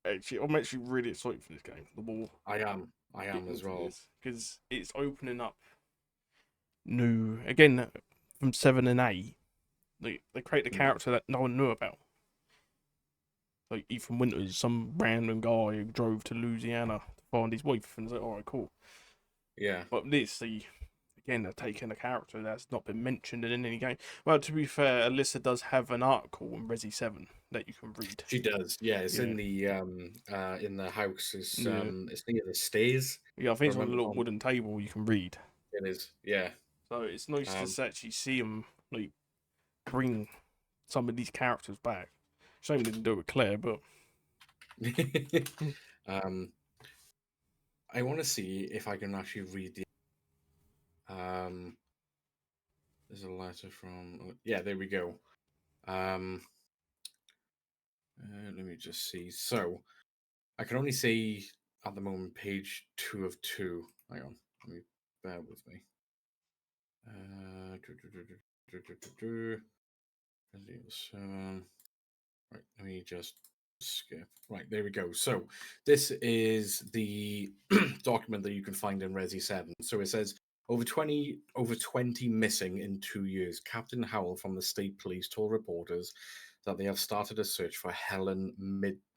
I'm actually really excited for this game. The more I am as well, because it's opening up new again from 7 and 8. They create a character that no one knew about. Like Ethan Winters, some random guy who drove to Louisiana to find his wife, and it's like, alright, cool. Yeah. But again, they're taking a character that's not been mentioned in any game. Well, to be fair, Alyssa does have an article in Resi 7 that you can read. She does, yeah. It's in the house. It's near the stairs. Yeah, I think it's on a little wooden table you can read. It is, yeah. So it's nice to actually see them like bring some of these characters back. Shame they didn't do it with Claire, but I want to see if I can actually read the. There's a letter from. Yeah, there we go. Let me just see. So, I can only see at the moment page 2 of 2. Hang on, let me bear with me. Right, let me just skip. Right, there we go. So this is the document that you can find in Resi 7. So it says, Over 20 missing in 2 years. Captain Howell from the state police told reporters that they have started a search for Helen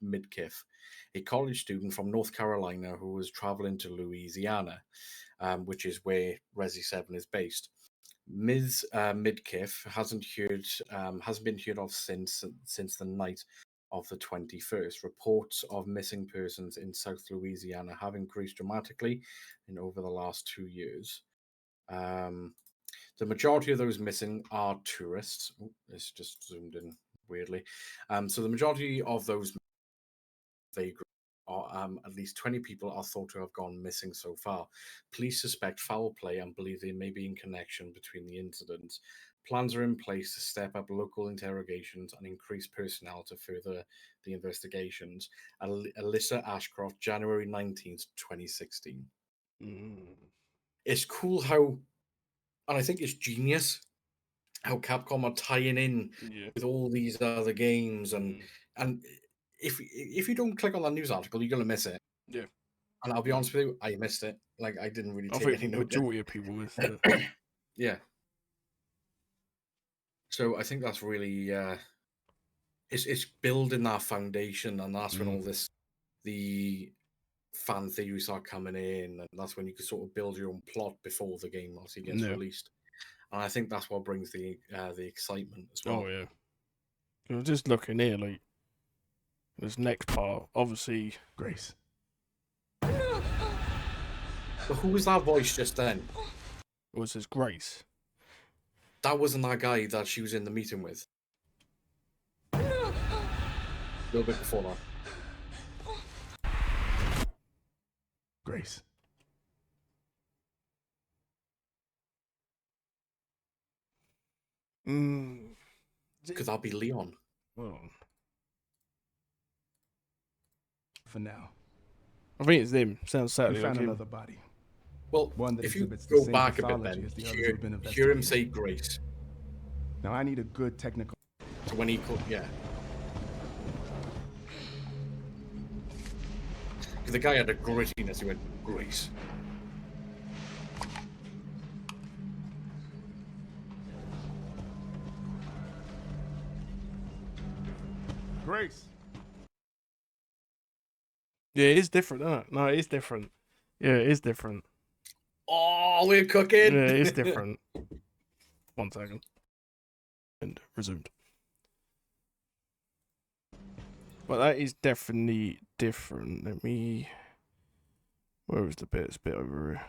Midkiff, a college student from North Carolina who was traveling to Louisiana, which is where Resi 7 is based. Ms. Midkiff hasn't been heard of since the night of the 21st. Reports of missing persons in South Louisiana have increased dramatically in over the last 2 years. The majority of those missing are tourists. Oh, it's just zoomed in weirdly. So the majority of those vague are at least 20 people are thought to have gone missing so far. Police suspect foul play and believe there may be in connection between the incidents. Plans are in place to step up local interrogations and increase personnel to further the investigations. Alyssa Ashcroft, January 19th, 2016. It's cool how, and I think it's genius how Capcom are tying in with all these other games, and if you don't click on that news article, you're gonna miss it. Yeah. And I'll be honest with you, I missed it. Like, I didn't really I take think any the notice. majority of people with Yeah. So I think that's really it's building that foundation, and that's when all the fan theories are coming in, and that's when you can sort of build your own plot before the game obviously gets released. And I think that's what brings the excitement as well. Oh yeah. I'm just looking here, like this next part, obviously. Grace. But who was that voice just then? It was his Grace. That wasn't that guy that she was in the meeting with. A little bit before that. Grace. Could that be Leon? Well, For now. I think it's them. Sounds We certainly found like him. another body. Well, One that if you exhibits the go same back a bit, pathology then as the others who've been hear him investigated. say Grace. Now I need a good technical. So when he called, yeah. Because the guy had a grittiness. He went Grace. Grace. Yeah, it is different, isn't it? No, it is different. Yeah, it is different. Oh, we're cooking. Yeah, it is different. 1 second. And resumed. But that is definitely different. Let me. Where was the bit? It's a bit over here.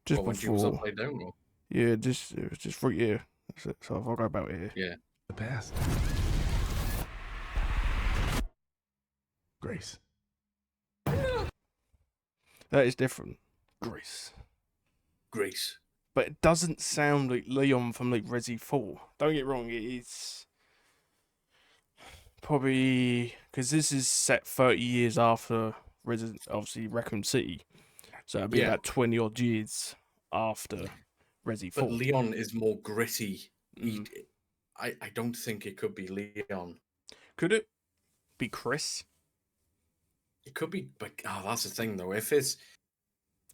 Just Well, when she was before. upside down, or? Yeah, it was just right here. That's it. So if I go about here. Yeah. The past. Grace. That is different. Grace. Grace. But it doesn't sound like Leon from like Resi 4. Don't get wrong, it is probably because this is set 30 years after obviously Raccoon City. So it'd be about 20 odd years after Resi 4. But Leon is more gritty. I don't think it could be Leon. Could it be Chris? It could be, but that's the thing though. If it's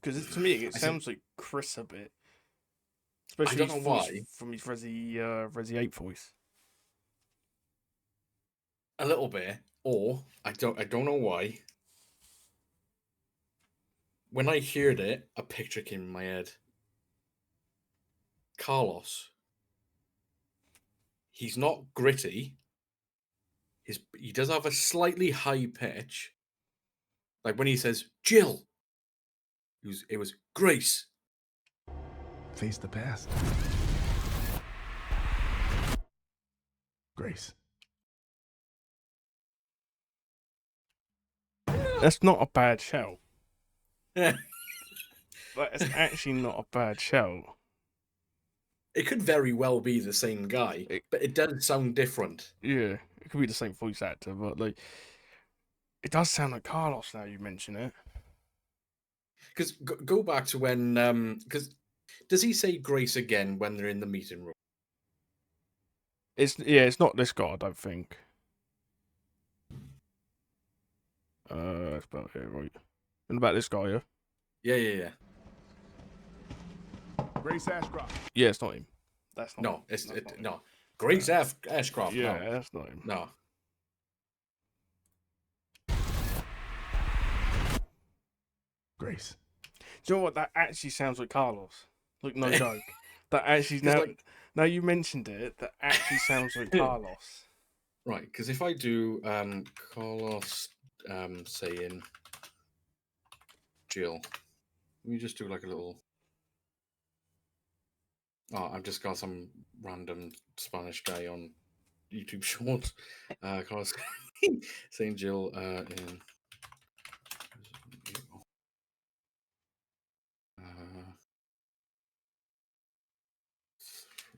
because to me it sounds like Chris a bit, especially I don't know why from his Resi 8 voice. A little bit, or I don't know why. When I heard it, a picture came in my head. Carlos. He's not gritty. He does have a slightly high pitch. Like when he says Jill. It was Grace. Face the past. Grace. That's not a bad shout. It's actually not a bad shout. It could very well be the same guy, but it does sound different. Yeah, it could be the same voice actor, but like, it does sound like Carlos now you mention it. Because go back to when, because does he say Grace again when they're in the meeting room? It's not this guy, I don't think. It's about here, right? And about this guy, yeah. Yeah. Grace Ashcroft. Yeah, it's not him. That's not No, him. it's That's not him. no. Grace Ashcroft. Yeah, No, that's not him. no. Grace. Do you know what? That actually sounds like Carlos. Like, no joke. That actually, It's now, like- now you mentioned it, that actually sounds like Carlos. Right, because if I do Carlos saying Jill, let me just do like a little. Oh, I've just got some random Spanish guy on YouTube Shorts. Carlos saying Jill in. Uh,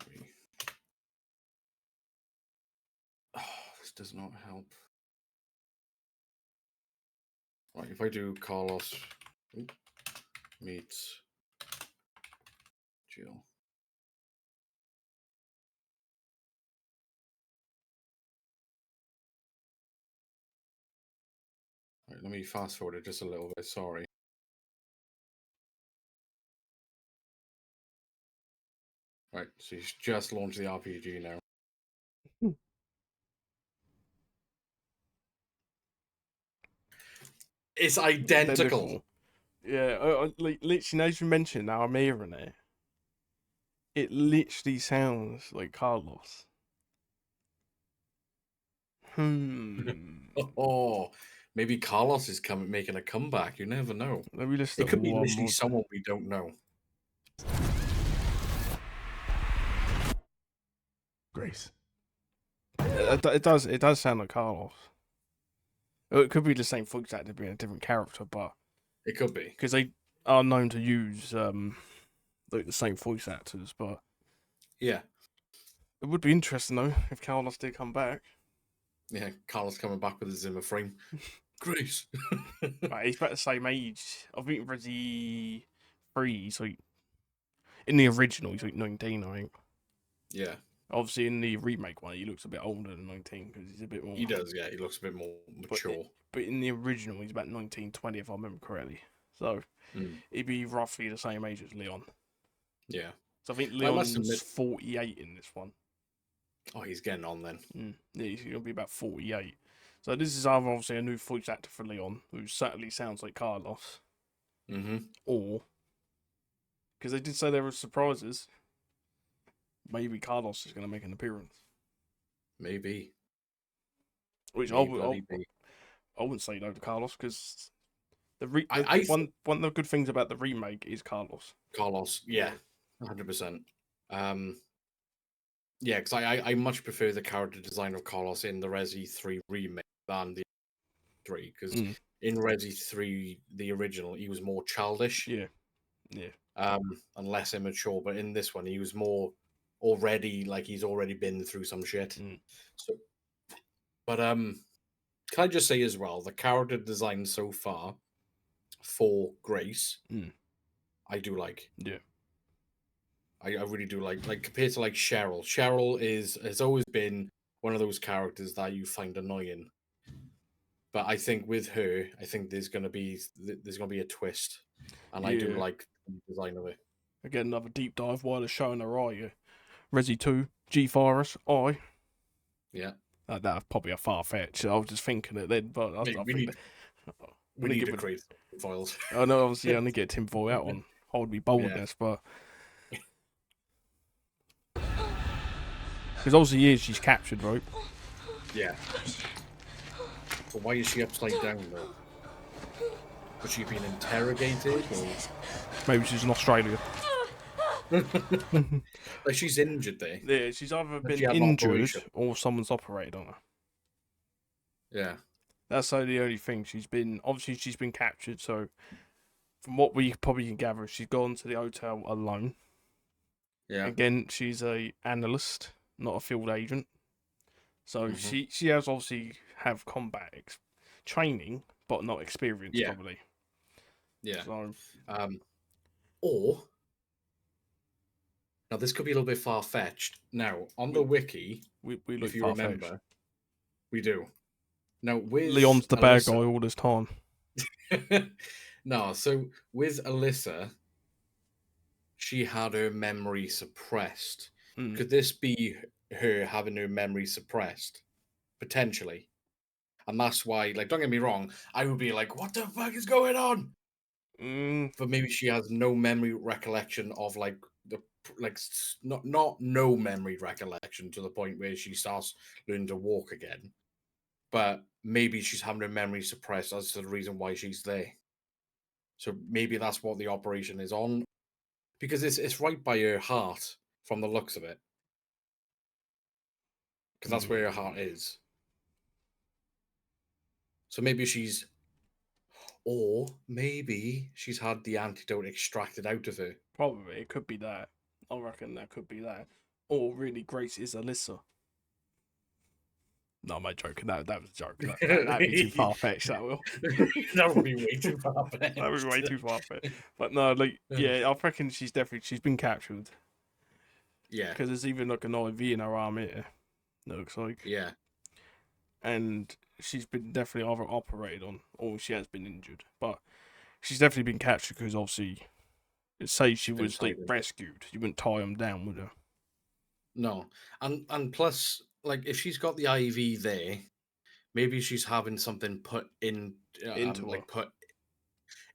3. Oh, this does not help. Right, if I do Carlos meets Jill. Right, let me fast forward it just a little bit. Sorry. Right, so he's just launched the RPG now. It's identical. Yeah, literally, as you mentioned, now I'm hearing it. It literally sounds like Carlos. Oh, maybe Carlos is making a comeback. You never know. Let me listen It to could be one literally more time. someone we don't know. Grace. It does sound like Carlos. It could be the same voice actor being a different character, but It could be. because they are known to use like the same voice actors, but Yeah. it would be interesting though if Carlos did come back. Yeah, Carlos coming back with a Zimmer frame. Grace. Right, he's about the same age. I think Resi 3, he's like in the original, he's like 19, I think. Yeah, Obviously, in the remake one, he looks a bit older than 19 because he's a bit more. he does. Yeah, he looks a bit more mature. But in the original, he's about 19, 20, if I remember correctly. So Mm. he'd be roughly the same age as Leon. Yeah. So I think I must Leon's admit- 48 in this one. Oh, he's getting on then. Yeah, he's going to be about 48. So this is either obviously a new voice actor for Leon, who certainly sounds like Carlos, Mm-hmm. or because they did say there were surprises, maybe Carlos is going to make an appearance. Maybe. Which Maybe bloody be. I wouldn't say no to Carlos because one of the good things about the remake is Carlos. Carlos, yeah, 100%. Yeah, because I much prefer the character design of Carlos in the Resi 3 remake than the 3, because in Resi 3, the original, he was more childish. Yeah. And less immature, but in this one, he was more already, like, he's already been through some shit. So, but, can I just say as well, the character design so far for Grace, I do like. Yeah. I really do like compared to like Cheryl. Cheryl has always been one of those characters that you find annoying. But I think with her, I think there's gonna be a twist, and I do like the design of it. Again, another deep dive while it's showing her eye. Resi 2, G-Virus, eye. Yeah. That's probably a far fetch. I was just thinking it then, but We need to create files. I know, obviously, I need to get Tim Foy out on Hold Me Boldness, but because obviously she's captured, right? Yeah. But why is she upside down though? Was she being interrogated? Or... Maybe she's in Australia. Like she's injured there. Yeah, she's either been injured or someone's operated on her. Yeah. That's the only thing. She's been captured, so from what we probably can gather, she's gone to the hotel alone. Yeah. Again, she's a analyst, not a field agent. So she has obviously have combat training, but not experience probably. Yeah. So, or now this could be a little bit far fetched. Now on the wiki, we look if you remember, we do. Now with Leon's the Alyssa, bad guy all this time. No, so with Alyssa, she had her memory suppressed. Mm. Could this be her having her memory suppressed? Potentially. And that's why, like, don't get me wrong, I would be like, what the fuck is going on? Mm. But maybe she has no memory recollection of not no memory recollection to the point where she starts learning to walk again. But maybe she's having her memory suppressed as to the reason why she's there. So maybe that's what the operation is on. Because it's right by her heart from the looks of it. Because that's where her heart is. So maybe or maybe she's had the antidote extracted out of her. Probably it could be that. I reckon that could be that. Or really, Grace is Alyssa. No, I'm joking. That was a joke. That'd be too far fetched. That will. That would be way too far fetched. That would be way too far fetched. But no, like, yeah, I reckon she's been captured. Yeah. Because there's even like an IV in her arm here. It looks like. Yeah. And she's been definitely either operated on or she has been injured. But she's definitely been captured because obviously, say she was like rescued, you wouldn't tie them down, would you? No, and plus, like, if she's got the IV there, maybe she's having something put in, Into her. like put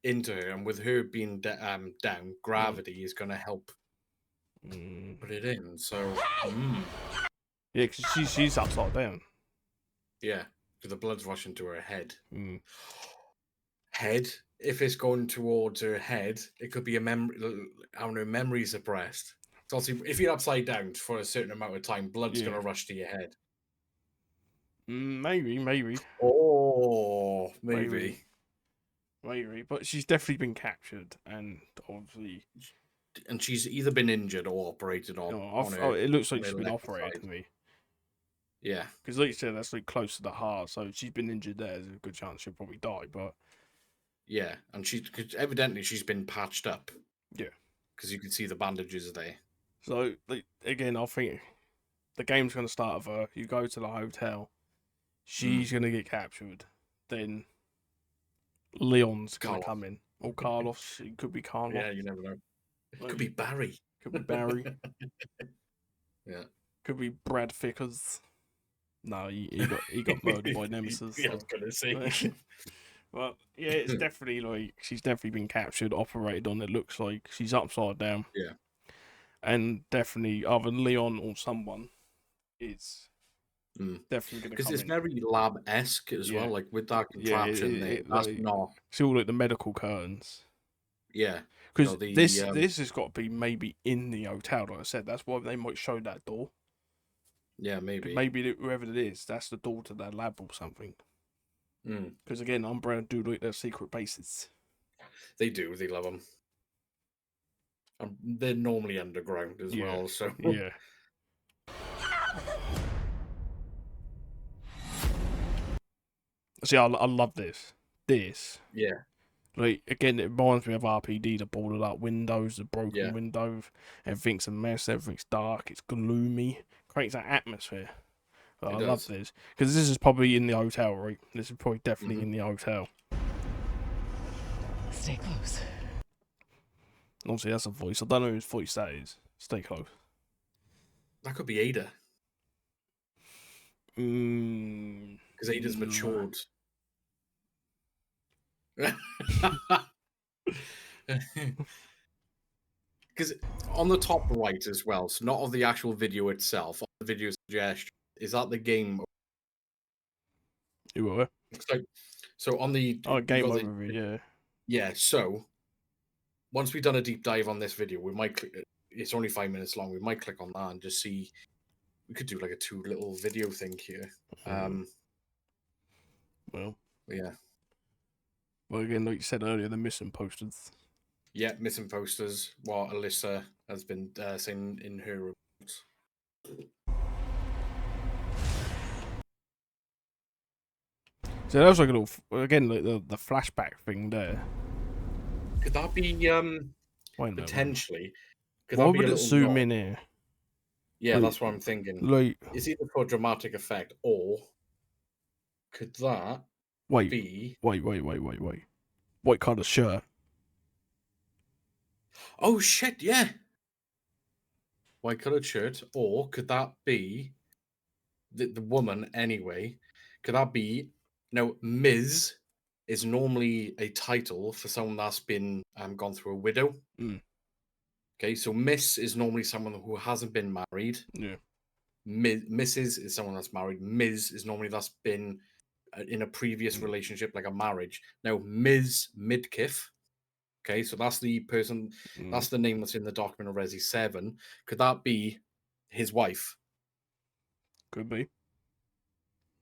into her, and with her being down, gravity is going to help put it in. So, yeah, because she's upside down. yeah, because the blood's rushing to her head. Mm. Head. If it's going towards her head, it could be a memory. Having her memory suppressed. So obviously, if you're upside down for a certain amount of time, blood's going to rush to your head. Maybe. Oh, maybe. But she's definitely been captured, and obviously, and she's either been injured or operated on. It looks like she's been operated to me. Yeah, because like you said, that's like close to the heart, so if she's been injured there. There's a good chance she'll probably die. But yeah, and evidently she's been patched up. Yeah, because you can see the bandages there. So like, again, I think the game's going to start with her. You go to the hotel. She's going to get captured. Then Leon's going to come in. Or Carlos. It could be Carlos. Yeah, you never know. It could be Barry. Could be Barry. Yeah. Could be Brad Vickers. No, he got murdered by Nemesis. Yeah, I was gonna say. Well, yeah, it's definitely like she's definitely been captured, operated on. It looks like she's upside down. Yeah. And definitely either Leon or someone is definitely going to because come it's in. very lab-esque as well, like with that contraption there. That's like, not. It's all like the medical curtains. Yeah. Because this has got to be maybe in the hotel, like I said. That's why they might show that door. Yeah, maybe. Maybe whoever it is, that's the door to their lab or something. Because again, Umbrella do like their secret bases. They do. They love them. They're normally underground as well, so yeah. See, I love this. Yeah. Like, again, it reminds me of RPD, the boarded up windows, the broken window, everything's a mess, everything's dark, it's gloomy, creates that atmosphere. I love this. Because this is probably in the hotel, right? This is probably definitely in the hotel. Stay close. Obviously, that's a voice. I don't know whose voice that is. Stay close. That could be Ada. Because Ada's matured. Because on the top right as well, so not of the actual video itself, on the video suggestion, is that the game? You were? So on the game overview, yeah. Yeah, so once we've done a deep dive on this video, we might click. It's only 5 minutes long. We might click on that and just see. We could do like a 2 little video thing here. Well, yeah. Well, again, like you said earlier, the missing posters. Yeah, missing posters. What Alyssa has been saying in her reports. So that was like a little, again, like the flashback thing there. Could that be potentially? Why would it zoom in here? Yeah, that's what I'm thinking. Like, it's either for dramatic effect or could that be? Wait. white collared shirt. Oh shit! Yeah, white coloured shirt, or could that be the woman anyway? Could that be now? Ms. is normally a title for someone that's been gone through a widow. Mm. Okay, so Miss is normally someone who hasn't been married. Yeah. Mrs. is someone that's married. Ms. is normally that's been in a previous relationship, like a marriage. Now, Ms. Midkiff. Okay, so that's the person. That's the name that's in the document of Resi 7. Could that be his wife? Could be.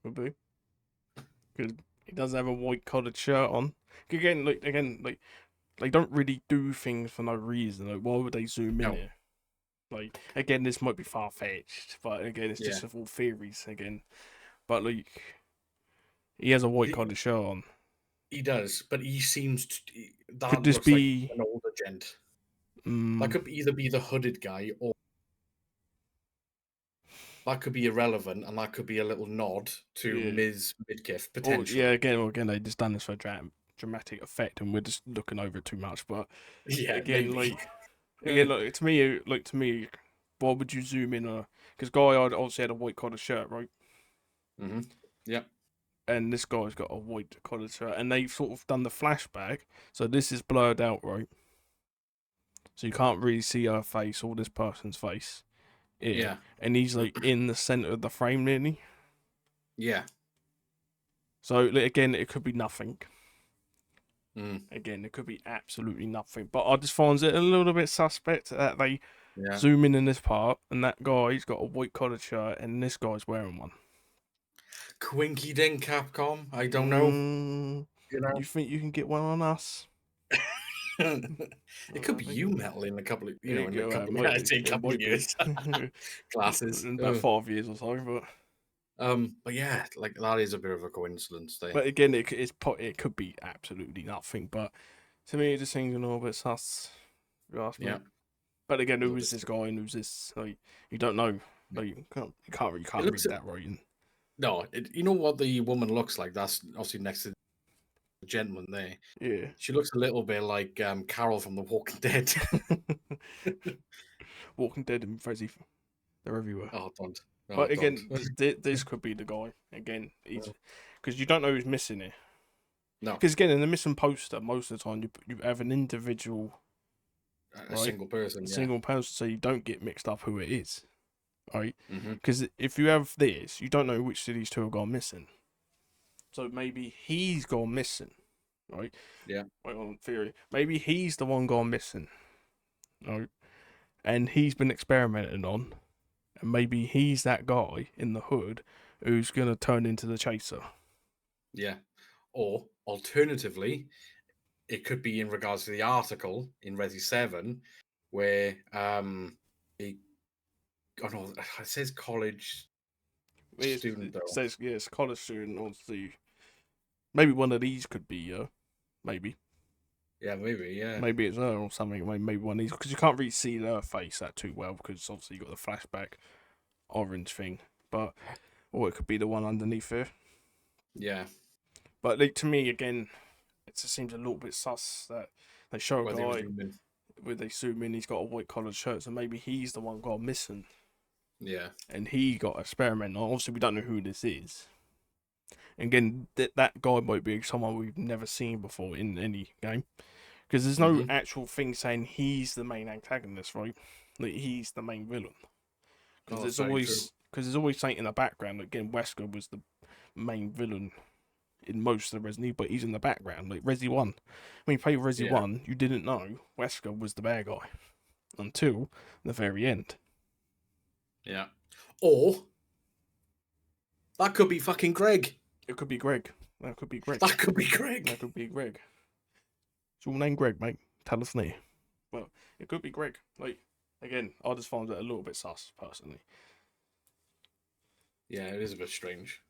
Because he does have a white collared shirt on. Again, like they don't really do things for no reason. Like, why would they zoom in No. here? Like, again, this might be far fetched, but again, it's just Yeah. all theories again. But like, he has a white collared shirt on. He does, but he seems to. That Could this looks be like an older gent. That mm, could either be the hooded guy, or that could be irrelevant, and that could be a little nod to Yeah. Ms. Midkiff or potentially. yeah, again, they just done this for dramatic effect, and we're just looking over it too much. But Yeah, again, maybe. to me, why would you zoom in on? Because guy obviously had a white collared shirt, right? Mm-hmm. Yeah. And this guy's got a white collared shirt, and they've sort of done the flashback, so this is blurred out, right? So you can't really see her face or this person's face. Yeah. And he's like in the center of the frame, nearly. Yeah. So again, it could be nothing. Mm. Again, it could be absolutely nothing. But I just find it a little bit suspect that they Yeah. zoom in this part, and that guy's got a white collared shirt, and this guy's wearing one. Quinky Dink Capcom. I don't know. You know. You think you can get one on us? It could be you, Metal, in a couple of There you go, I'd say a couple of years. Glasses. In about 5 years or so, But yeah, like that is a bit of a coincidence there. but again, it could be absolutely nothing. But to me, it just seems a little bit sus. If you ask me. Yeah. But again, who Little is bit this guy and who's this? Like, you don't know. Like, you can't read that right. No, you know what the woman looks like? That's obviously next to the gentleman there. Yeah. She looks a little bit like Carol from The Walking Dead. Walking Dead and Freddy, they're everywhere. Oh, don't. No, But again, don't. this could be the guy. Again, because you don't know who's missing here. No, Because again, in the missing poster, most of the time you have an individual, a single person. a Yeah. single person, so you don't get mixed up who it is, right? Mm-hmm. Because if you have this, you don't know which of these two have gone missing. So maybe he's gone missing, right? Yeah. Wait on theory. Maybe he's the one gone missing, right? And he's been experimented on, and maybe he's that guy in the hood who's gonna turn into the chaser. Yeah. Or alternatively, it could be in regards to the article in Resi 7 where it says college student though. It says yes, college student. Obviously, maybe one of these could be maybe. Yeah, maybe, yeah. Maybe it's her or something. Maybe one of these, because you can't really see her face that too well, because obviously you got the flashback orange thing. But or it could be the one underneath her. Yeah. But like, to me, again, it just seems a little bit sus that they show a Where they guy zoom in. where they zoom in, he's got a white collared shirt, so maybe he's the one gone missing. Yeah. And he got experimented on. Obviously, we don't know who this is. And again, that guy might be someone we've never seen before in any game. Because there's no actual thing saying he's the main antagonist, right? Like, he's the main villain. Because there's always something in the background. Like, again, Wesker was the main villain in most of the Resident Evil, but he's in the background. Like Resi 1. When you play Resi 1, you didn't know Wesker was the bad guy until the very end. Yeah. Or that could be fucking Greg. It could be Greg. That could be Greg. That could be Greg. That could be Greg. It's your name Greg, mate. Tell us now. Well, it could be Greg. Like, again, I just found it a little bit sus, personally. Yeah, it is a bit strange.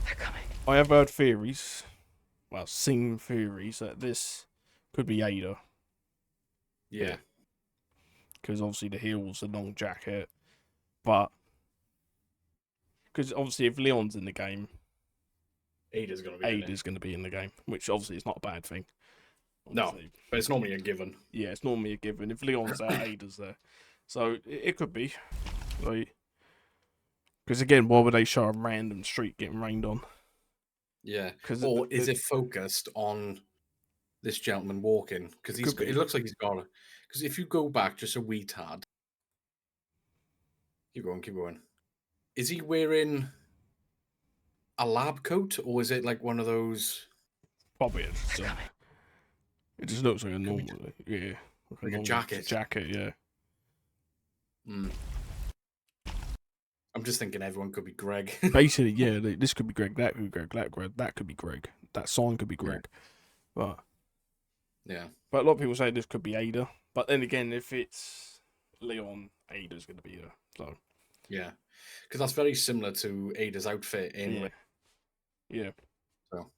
They're coming. I have heard theories, well, seen theories, that this could be Ada. Yeah. Because obviously the heels, the long jacket. But, because obviously if Leon's in the game, Ada's going to be in it. Ada's going to be in the game, which obviously is not a bad thing. No, Obviously. but it's normally a given. Yeah, it's normally a given. If Leon's there, Ada's there. So it could be. Like, because again, why would they show a random street getting rained on? Yeah. 'Cause Or is it focused on this gentleman walking? Because It could be. it looks like he's got it. Because if you go back just a wee tad, keep going. Is he wearing a lab coat, or is it like one of those Probably it's it just looks like a Could be normal, yeah, like a normal jacket? Jacket, yeah. Mm. I'm just thinking everyone could be Greg. Basically, yeah. This could be Greg. That could be Greg. That could be Greg. That sign could be Yeah. Greg. But Yeah. a lot of people say this could be Ada. But then again, if it's Leon, Ada's going to be her. So Yeah. Because that's very similar to Ada's outfit in. yeah, yeah. So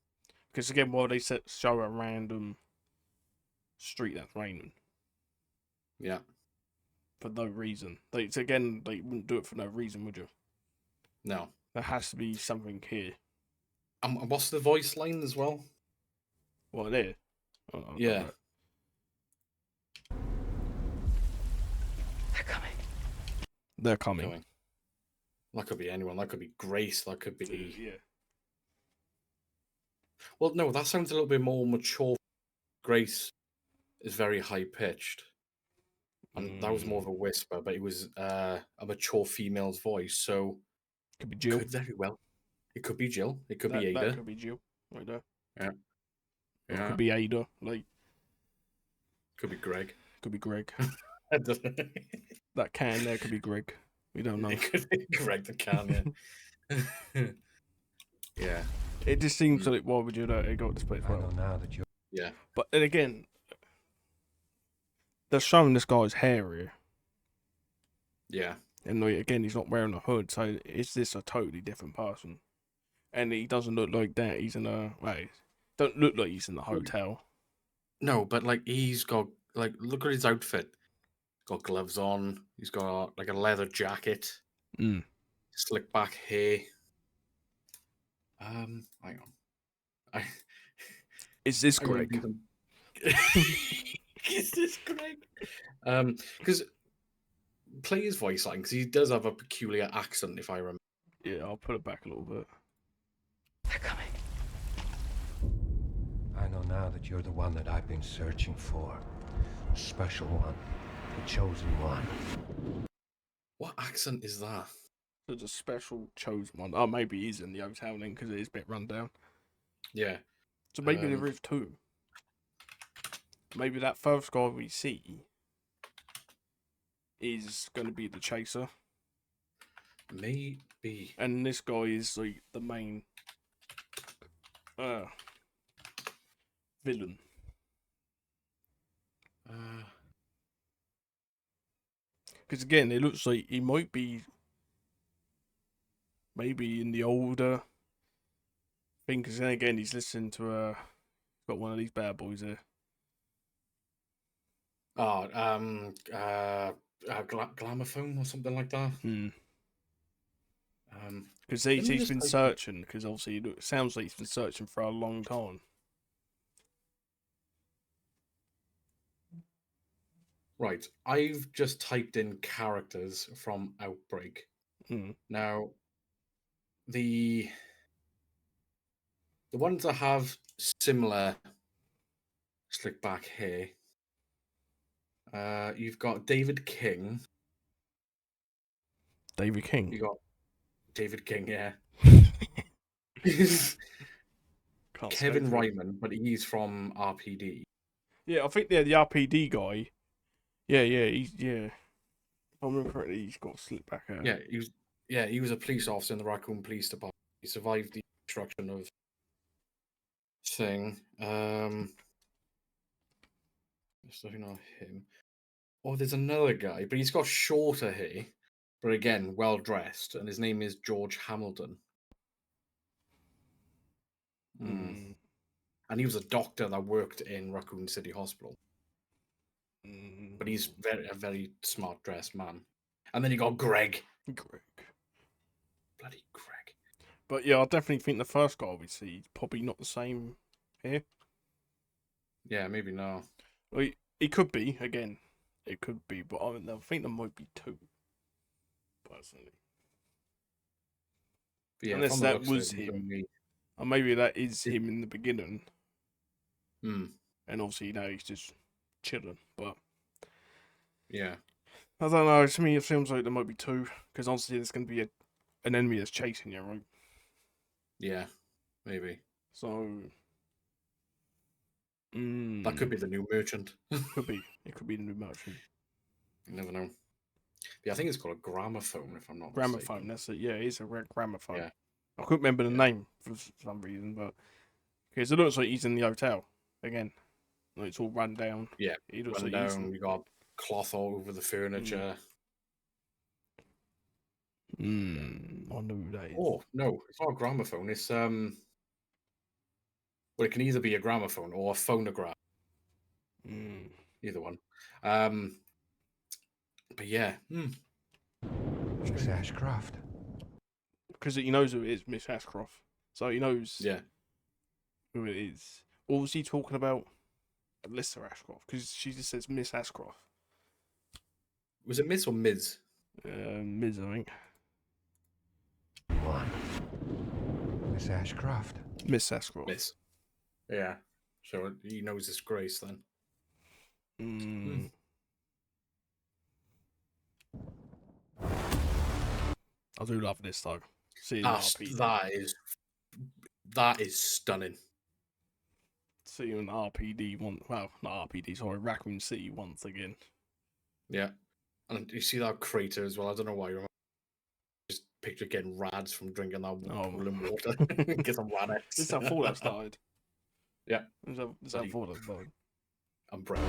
Because again, why they show a random street that's raining yeah. for no reason? They wouldn't do it for no reason, would you? No. There has to be something here. And what's the voice line as well? What there? I don't Yeah. know. They're coming. They're coming. Going. That could be anyone. That could be Grace. That could be. Yeah. Well, no, that sounds a little bit more mature. Grace is very high pitched. And that was more of a whisper, but it was a mature female's voice. So Could be Jill. could very well. It could be Jill. It could be That Ada. could be Jill. Right there. Yeah. Or it Yeah. could be Ada. Like, Could be Greg. could be Greg. It That can there could be Greg. We don't know. could be Greg the can, yeah. Yeah. It just seems like, why would you know it got displayed I for know now that you're. Yeah. But then again, they're showing this guy's hair here. Yeah. And like, again, he's not wearing a hood, so is this a totally different person? And he doesn't look like that. He's in a don't look like he's in the hotel. No, but like he's got like look at his outfit. He's got gloves on. He's got like a leather jacket, Mm. slick back hair. Hang on. Is this I'm gonna Greg? do them. Is this Greg? Because play his voice line because he does have a peculiar accent, if I remember. Yeah, I'll put it back a little bit. They're coming. I know now that you're the one that I've been searching for. The special one. The chosen one. What accent is that? There's a special chosen one. Oh, maybe he's in the hotel then because it is a bit run down. Yeah. So maybe there is two. Maybe that first guy we see is going to be the chaser. Maybe. And this guy is like the main villain. Because again, it looks like he might be maybe in the older thing. Because then again, he's listening to got one of these bad boys here. Oh, Glamophone or something like that. Because let me he's just been type- searching. Because obviously, it sounds like he's been searching for a long time. Right, I've just typed in characters from Outbreak. Mm. Now, the ones that have similar slick back hair, you've got David King. David King. You got David King, yeah. Can't Kevin say for it. Ryman, but he's from RPD. Yeah, I think they're the RPD guy. Yeah, he's If I remember correctly, he's got slick back hair. Yeah, he was a police officer in the Raccoon Police Department. He survived the destruction of thing. It's definitely not him. Oh, there's another guy, but he's got shorter hair, but again, well dressed, and his name is George Hamilton. Mm. And he was a doctor that worked in Raccoon City Hospital. Mm. But he's a very smart dressed man. And then you got Greg. Greg. Bloody Greg. But yeah, I definitely think the first guy we see is probably not the same here. Yeah, maybe not. Well, it could be again. It could be, but I think there might be two. Personally, But yeah, unless from the that looks of it, was he's him, only. or maybe that is him in the beginning, Hmm. and obviously now he's just chilling. But Yeah. I don't know. To me, it seems like there might be two, because obviously there's going to be an enemy that's chasing you, right? Yeah. Maybe. So That could be the new merchant. could be. It could be the new merchant. You never know. Yeah, I think it's called a gramophone, if I'm not Gramophone. mistaken. That's it. Yeah, it is a red gramophone. Yeah. I couldn't remember the Yeah. name for some reason, but because it looks like he's in the hotel again. Like it's all run down. Yeah. He looks Run like he's. down. We got cloth all over the furniture. I know who that is. Oh no, it's not a gramophone. It's well, it can either be a gramophone or a phonograph. Either one. But yeah. Miss Ashcroft. Because he knows who it is, Miss Ashcroft. So he knows Yeah. who it is. Or was he talking about Alyssa Ashcroft? Because she just says Miss Ashcroft. Was it Miss or Ms? Ms, I think. One. Miss Ashcroft. Miss Ashcroft. Miss. Yeah. So he knows his grace then. I do love this though. Seeing That is stunning. Seeing RPD not RPD, sorry, Raccoon City once again. Yeah. And you see that crater as well. I don't know why you just picture getting rads from drinking that pool and water. Get some rad eggs. This is how Fallout started. Yeah. This is how Fallout started. Umbrella.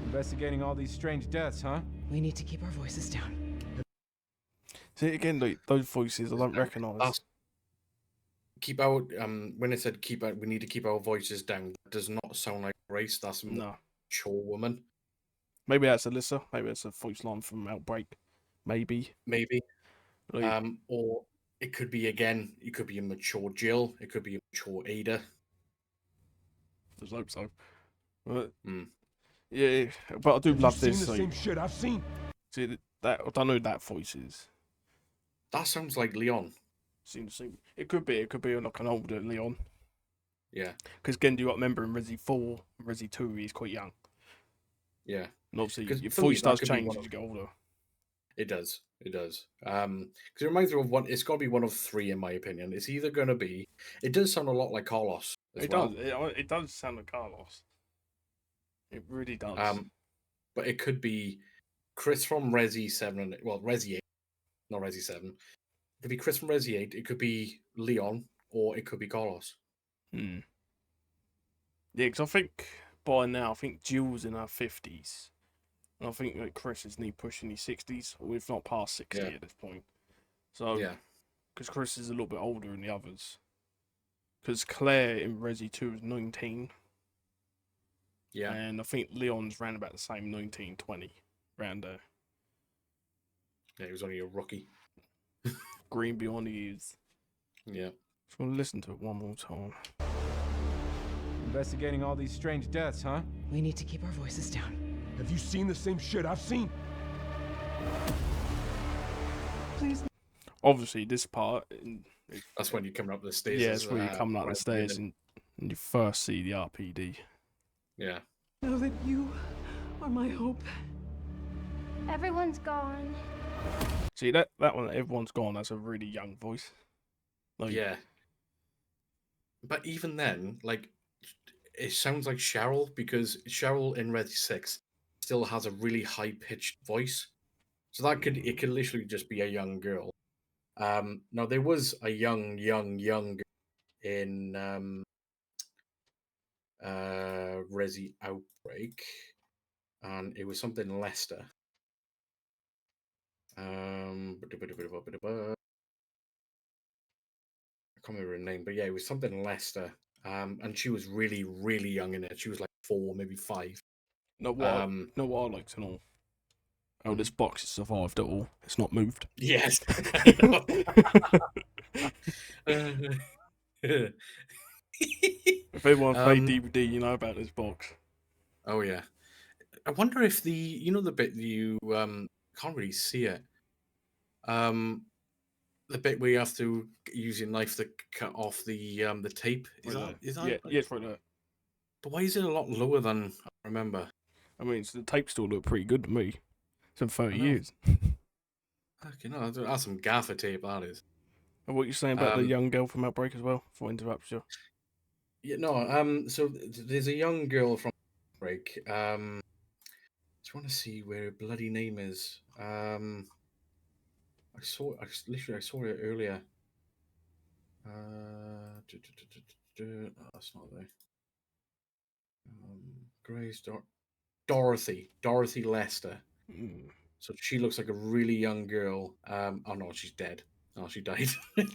Investigating all these strange deaths, huh? We need to keep our voices down. See again, like, those voices I don't recognise. Keep our when it said keep out, we need to keep our voices down. That does not sound like Grace. That's a mature woman. Maybe that's Alyssa. Maybe that's a voice line from Outbreak. Maybe. Like, or it could be again. It could be a mature Jill. It could be a mature Ada. Let's hope so. But, yeah, but I do love this. Seen the same shit I've seen. See that I don't know who that voice is. That sounds like Leon. It could be like an older Leon. Yeah. Because again, you got to remember in Resi 4, Resi 2, he's quite young. Yeah. And obviously, your voice does change as you get older. It does. It does. Because it reminds me of one. It's got to be one of three, in my opinion. It's either going to be. It does sound a lot like Carlos. Does. It does sound like Carlos. It really does. But it could be Chris from Resi 7. Well, Resi 8, not Resi 7. It could be Chris from Resi 8. It could be Leon, or it could be Carlos. Yeah, because I think by now, I think Jill's in her 50s. And I think like Chris is pushing his 60s, or if not past 60 at this point. So, yeah. Because Chris is a little bit older than the others. Because Claire in Resi 2 is 19. Yeah. And I think Leon's ran about the same, 19, 20, around there. Yeah, he was only a rookie. Green beyond the years. Yeah. Just want to listen to it one more time. Investigating all these strange deaths, huh? We need to keep our voices down. Have you seen the same shit I've seen? Please. Obviously, this part. That's when you're coming up the stairs. Yeah, it's when you're coming up the stairs and you first see the RPD. Yeah. Know that you are my hope. Everyone's gone. See that one, everyone's gone. That's a really young voice. Like, yeah. But even then, like, it sounds like Cheryl, because Cheryl in Resi 6 still has a really high pitched voice. So it could literally just be a young girl. Now there was a young girl in Resi Outbreak, and it was something Lester. I can't remember her name, but yeah, it was something Lester. And she was really, really young in it. She was like 4, maybe 5. Know what I like to know? Oh, this box has survived it all. It's not moved. Yes. If anyone's played um, DVD, you know about this box. oh yeah. I wonder if the bit you can't really see it. The bit where you have to use your knife to cut off the tape. Is Right that there. is that? Yeah, yeah, it's right there. But why is it a lot lower than I remember? I mean, so the tapes still look pretty good to me. It's been 30 I know. years. Okay, no, that's some gaffer tape. That is. And what you saying about the Um, young girl from Outbreak as well? Before I interrupt you. yeah, no. So there's a young girl from Break. Just want to see where her bloody name is. I saw it earlier. No, that's not there. Grace Dorothy Lester. Mm. So she looks like a really young girl. Oh no, she's dead. Oh, she died.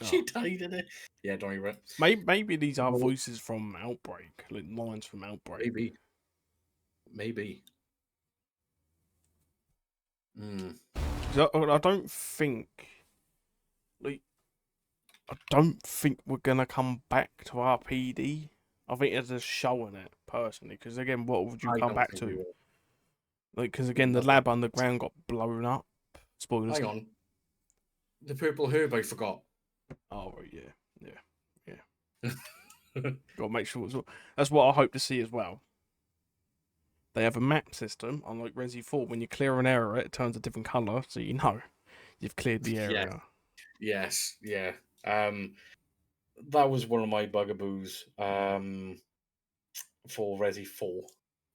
she Oh. died in it. Yeah, don't worry. Maybe these are Well, voices from Outbreak, like lines from Outbreak. Maybe. Mm. 'Cause I don't think, like, I don't think we're gonna come back to RPD. I think they're just showing it personally. Because again, what would you I come don't back think we to? will. Like, because again, the Nothing. lab underground got blown up. Spoilers. Hang on. The purple herb I forgot. Oh right, yeah. Got to make sure that's what I hope to see as well. They have a map system, unlike Resi 4. When you clear an area, it turns a different colour, so you know you've cleared the area. Yes, yeah. That was one of my bugaboos for Resi 4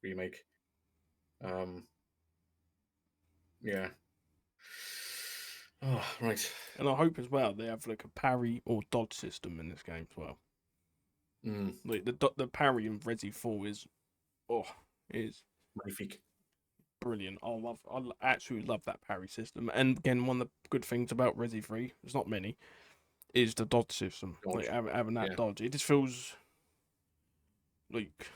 remake. Yeah. Oh, right. And I hope as well they have like a parry or dodge system in this game as well. Mm, Like the parry in Resi 4 is magnifique. brilliant. I actually love that parry system. And again, one of the good things about Resi 3, there's not many, is the dodge system. Dodge. Like having that Yeah. dodge, it just feels like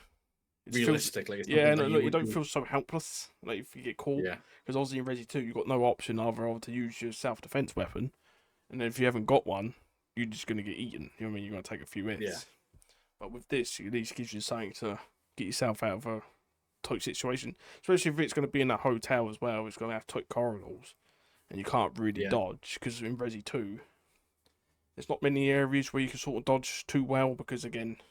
it just feels, Realistic, like it's yeah, something no, that look, you you would don't do. feel so helpless. Like if you get caught, Yeah. because obviously in Resi 2 you've got no option other to use your self defense weapon, and then if you haven't got one, you're just gonna get eaten. You know what I mean? You're gonna take a few hits. Yeah. But with this, it at least gives you something to get yourself out of a tight situation, especially if it's going to be in a hotel as well. It's going to have tight corridors, and you can't really Yeah. dodge because in Resi 2, there's not many areas where you can sort of dodge too well because again,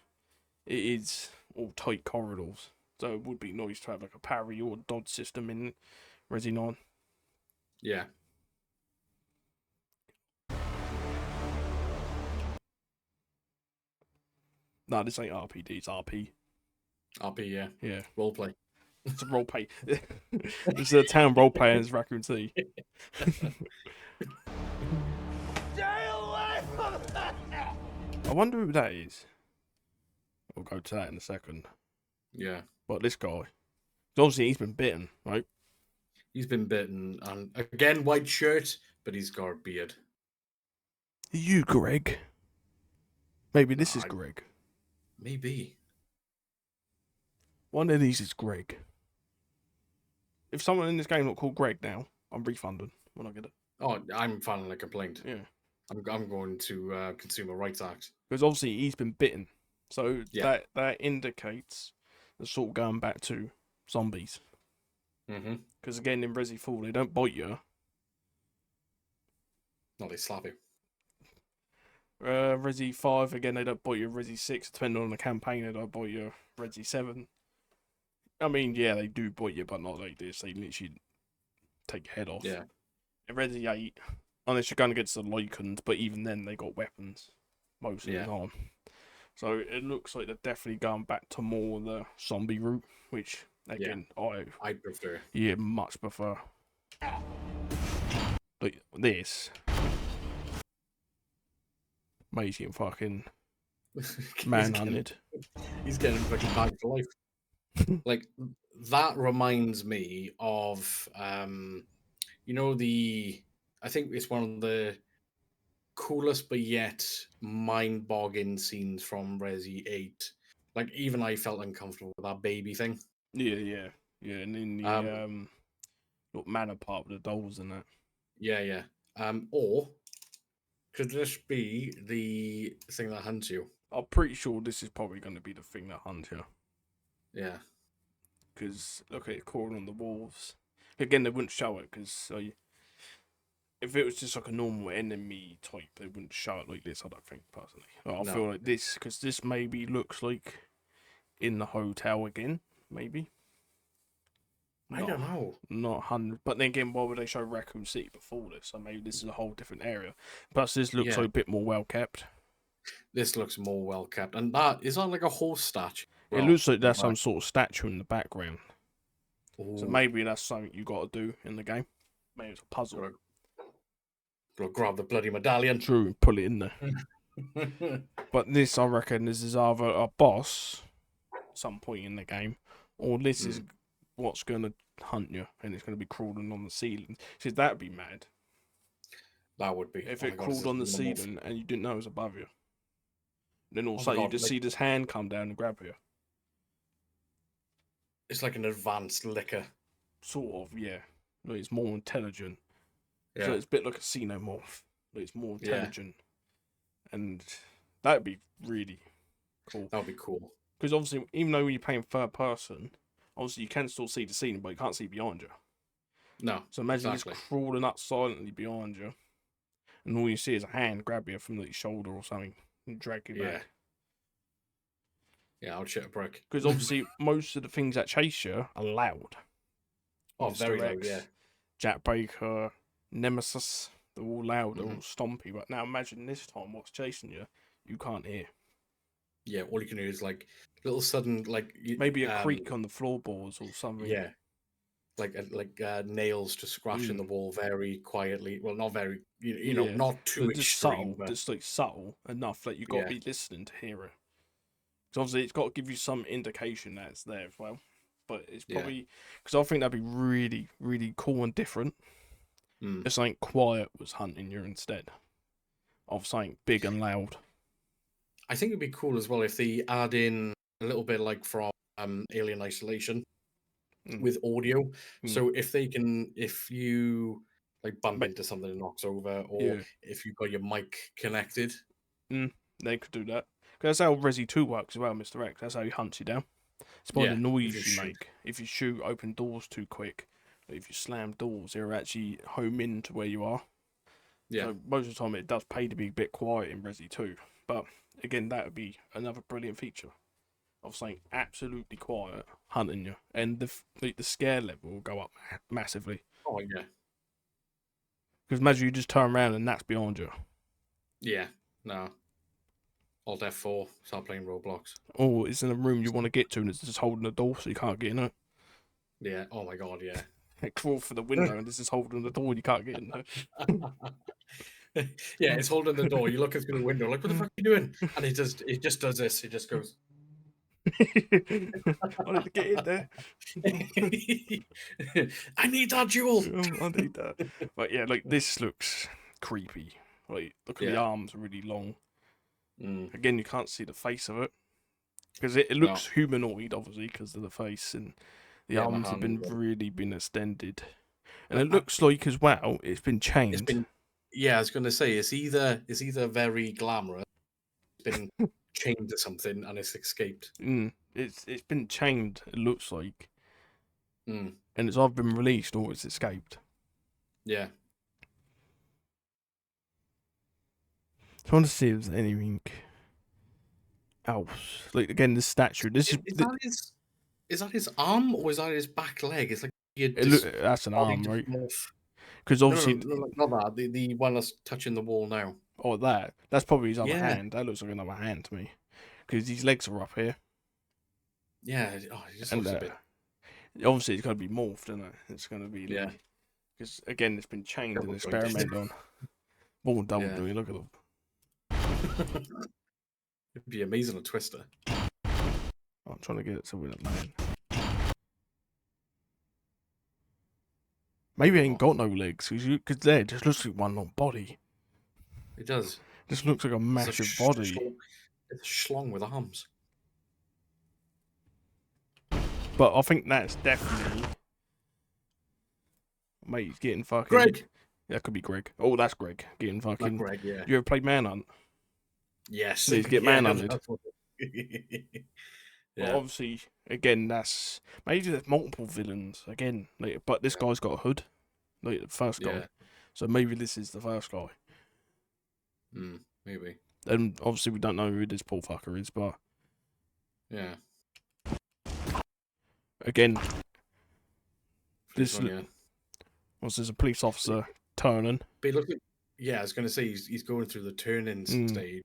it is all tight corridors. So it would be nice to have like a parry or dodge system in Resi 9. Yeah. No, this ain't RPD, it's RP. RP, yeah. Yeah, Roleplay. it's a role play. It's a town role play and it's Raccoon City. I wonder who that is. We'll go to that in a second. Yeah. But this guy, obviously he's been bitten, right? He's been bitten, and again, white shirt, but he's got a beard. Are you Greg? Maybe this is I- Greg. Maybe. One of these is Greg. If someone in this game not called Greg now, I'm refunding when I get it. Oh, I'm filing a complaint. Yeah. I'm going to Consumer Rights Act. Because obviously he's been bitten. So Yeah. that indicates the sort of going back to zombies. Mm-hmm. Because again, in Resi 4, they don't bite you. No, they slap you. Resi 5, again, they don't bite you. Resi 6, depending on the campaign, they don't bite you. Resi 7. I mean, yeah, they do bite you, but not like this. They literally take your head off. Yeah. In Resi 8, unless you're going against the Lycans, but even then, they got weapons most of the time. So it looks like they're definitely going back to more the zombie route, which, again, I prefer. yeah, much prefer. Like this. Mate's getting fucking manhunted. He's getting fucking back for life. Like that reminds me of I think it's one of the coolest but yet mind-boggling scenes from Resi 8. Like even I felt uncomfortable with that baby thing. Yeah. And in the Um, little manor part with the dolls and that. Yeah. Or could this be the thing that hunts you? I'm pretty sure this is probably going to be the thing that hunts you. Yeah. Because look at it crawling on the walls. Again, they wouldn't show it because if it was just like a normal enemy type, they wouldn't show it like this. I don't think personally. I No. feel like this because this maybe looks like in the hotel again, maybe. I don't know. Not 100. But then again, why would they show Raccoon City before this? So maybe this is a whole different area. Plus, this looks like a bit more well kept. This looks more well kept. And that is that like a horse statue? It looks like there's some sort of statue in the background. Ooh. So maybe that's something you got to do in the game. Maybe it's a puzzle. Gotta grab the bloody medallion. True, and pull it in there. But this, I reckon, this is either a boss at some point in the game, or this is what's going to hunt you, and it's going to be crawling on the ceiling. See, that'd be mad. That would be. If it crawled on the ceiling and you didn't know it was above you. Then all of a sudden you just see this hand come down and grab you. It's like an advanced licker. Sort of, yeah. Like it's more intelligent. Yeah. So it's a bit like a xenomorph. Like it's more intelligent. And that'd be really cool. That would be cool. Because obviously, even though you're playing third person, obviously you can still see the ceiling, but you can't see beyond you. No. So imagine it's crawling up silently behind you, and all you see is a hand grab you from the shoulder or something and drag you back. Yeah, I'll shit a brick. Because obviously, most of the things that chase you are loud. Oh, Mr. very X, loud, yeah. Jack Baker, Nemesis, they're all loud, they're all stompy. But now imagine this time what's chasing you, you can't hear. Yeah, all you can hear is like little sudden, like maybe a creak on the floorboards or something. Yeah, like nails just scratching the wall very quietly. Well, not very, you know, not too just extreme, subtle, but just like subtle enough that you got to be listening to hear it. So obviously, it's got to give you some indication that it's there as well. But it's probably because I think that'd be really, really cool and different. If something quiet was hunting you instead of something big and loud. I think it'd be cool as well if they add in a little bit like from Alien Isolation with audio. So if you like bump into something and knocks over, or if you've got your mic connected, they could do that. Because that's how Resi 2 works as well, Mr. X. That's how he hunts you down. It's by the noise you make. If you shoot open doors too quick, if you slam doors, they'll actually home in to where you are. Yeah. So most of the time, it does pay to be a bit quiet in Resi 2. But again, that would be another brilliant feature of saying absolutely quiet hunting you, and the scare level will go up massively. Oh yeah. Because imagine you just turn around and that's behind you. Yeah. No. Alt F4, start playing Roblox. Or it's in a room you want to get to and it's just holding the door so you can't get in it. Yeah, oh my god, yeah. Crawl for the window and this is holding the door and you can't get in there. Yeah, it's holding the door. You're looking through the window, like, what the fuck are you doing? And it just does this. It just goes. I need to get in there. I need that jewel. I need that. But yeah, like this looks creepy. Like look at the arms are really long. Again, you can't see the face of it because it looks humanoid, obviously, because of the face and the arms have really been extended, and it looks like as well it's been chained. I was going to say it's either very glamorous, it's been chained to something, and it's escaped. It's been chained. It looks like, and it's either been released or it's escaped. Yeah. I want to see if there's anything else. Like again, this statue. Is that his arm or is that his back leg? It's like that's an arm, right? Because obviously, no, not that. The one that's touching the wall now. Oh, that's probably his other hand. That looks like another hand to me. Because his legs are up here. Yeah. Oh, he just looks a bit. Obviously, it's going to be morphed, isn't it? It's going to be because again, it's been chained and experimented on. More than double doing. Look at them. It'd be amazing a twister. I'm trying to get it to win it, man. Maybe he ain't got no legs because there it just looks like one long body. It does. Just looks like a massive body. It's a schlong with arms. But I think that's definitely Mate, he's getting fucking. Greg. That could be Greg. Oh, that's Greg. Getting Not fucking. Greg, yeah. You ever played Manhunt? Yes. Please get Yeah, manhunted. that's what But yeah. obviously, again, that's maybe there's multiple villains again. Like, but this guy's got a hood, like the first guy. Yeah. So maybe this is the first guy. Maybe. And obviously, we don't know who this poor fucker is, but Yeah. again, This this one, yeah. was there's a police officer turning. But he looks like, yeah, I was going to say he's going through the turning Mm. stage.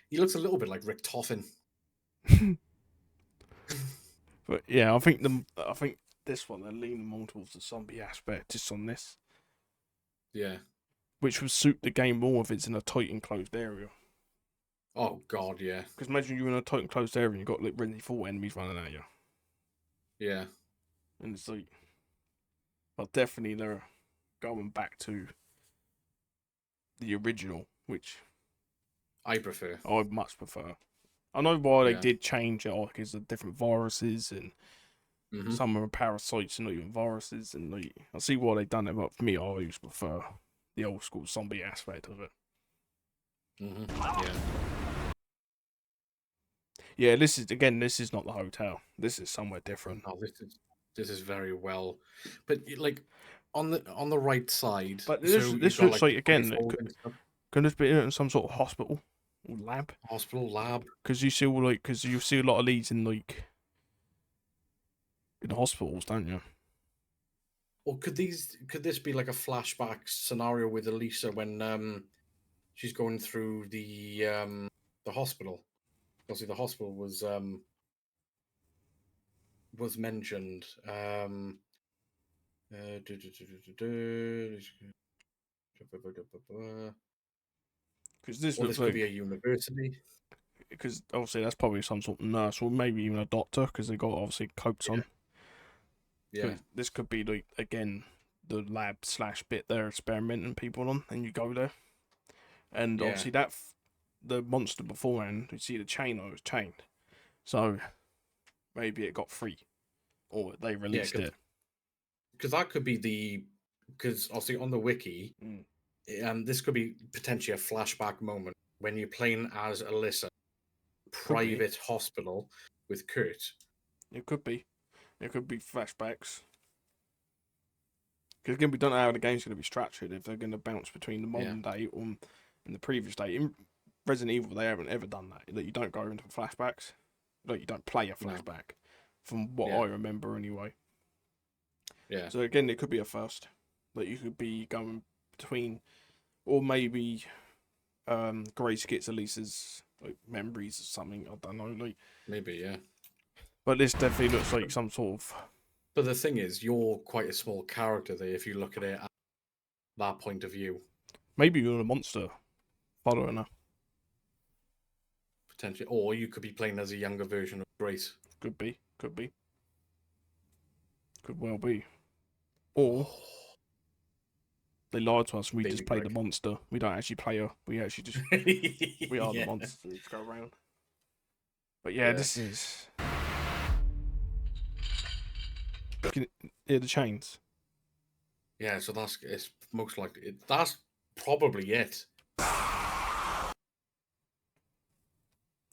He looks a little bit like Rick Toffin. But yeah, I think this one they're leaning more towards the zombie aspect just on this, Yeah. which would suit the game more if it's in a tight enclosed area. Oh God, yeah. Because imagine you're in a tight enclosed area and you've got like Resident Evil enemies running at you, Yeah. and it's like, well, definitely they're going back to the original, which I prefer. I much prefer. I know why they Yeah. did change it, because of different viruses and Mhm. some are parasites and not even viruses, and like, I see why they've done it, but for me, I always prefer the old school zombie aspect of it. Yeah. Yeah, this is not the hotel. This is somewhere different. Oh, this is very well, but like on the right side. But so this you've got, looks like the again, rifle and stuff, could this be in some sort of hospital or lab? hospital lab. Because you see a lot of leads in like in hospitals, don't you? Or could this be like a flashback scenario with Elisa when she's going through the hospital? Obviously, the hospital was mentioned. Because this Or looks this could like be a university. because obviously that's probably some sort of nurse or maybe even a doctor because they got obviously coats on. Yeah, This could be like again the lab / bit they're experimenting people on, and you go there, and Yeah. obviously the monster beforehand, you see the chain I was chained, so maybe it got free, or they released it. because that could be because obviously on the wiki, this could be potentially a flashback moment when you're playing as Alyssa, private hospital with Kurt. It could be flashbacks. Because again, we don't know how the game's going to be structured. If they're going to bounce between the modern day or in the previous day. In Resident Evil, they haven't ever done that. That you don't go into flashbacks. Like you don't play a flashback, from what I remember anyway. Yeah. So again, it could be a first. That you could be going between, or maybe Grace gets Elisa's like memories or something. I don't know. Like Maybe, yeah. But this definitely looks like some sort of. But the thing is, you're quite a small character there if you look at it at that point of view. Maybe you're a monster following her. Potentially. Or you could be playing as a younger version of Grace. Could be. Could well be. Or they lied to us and we Baby just played Greg. the monster. We don't actually play her. We actually just we are the monsters go around. But yeah, this is. Can you hear the chains? Yeah, so it's most likely that's probably it.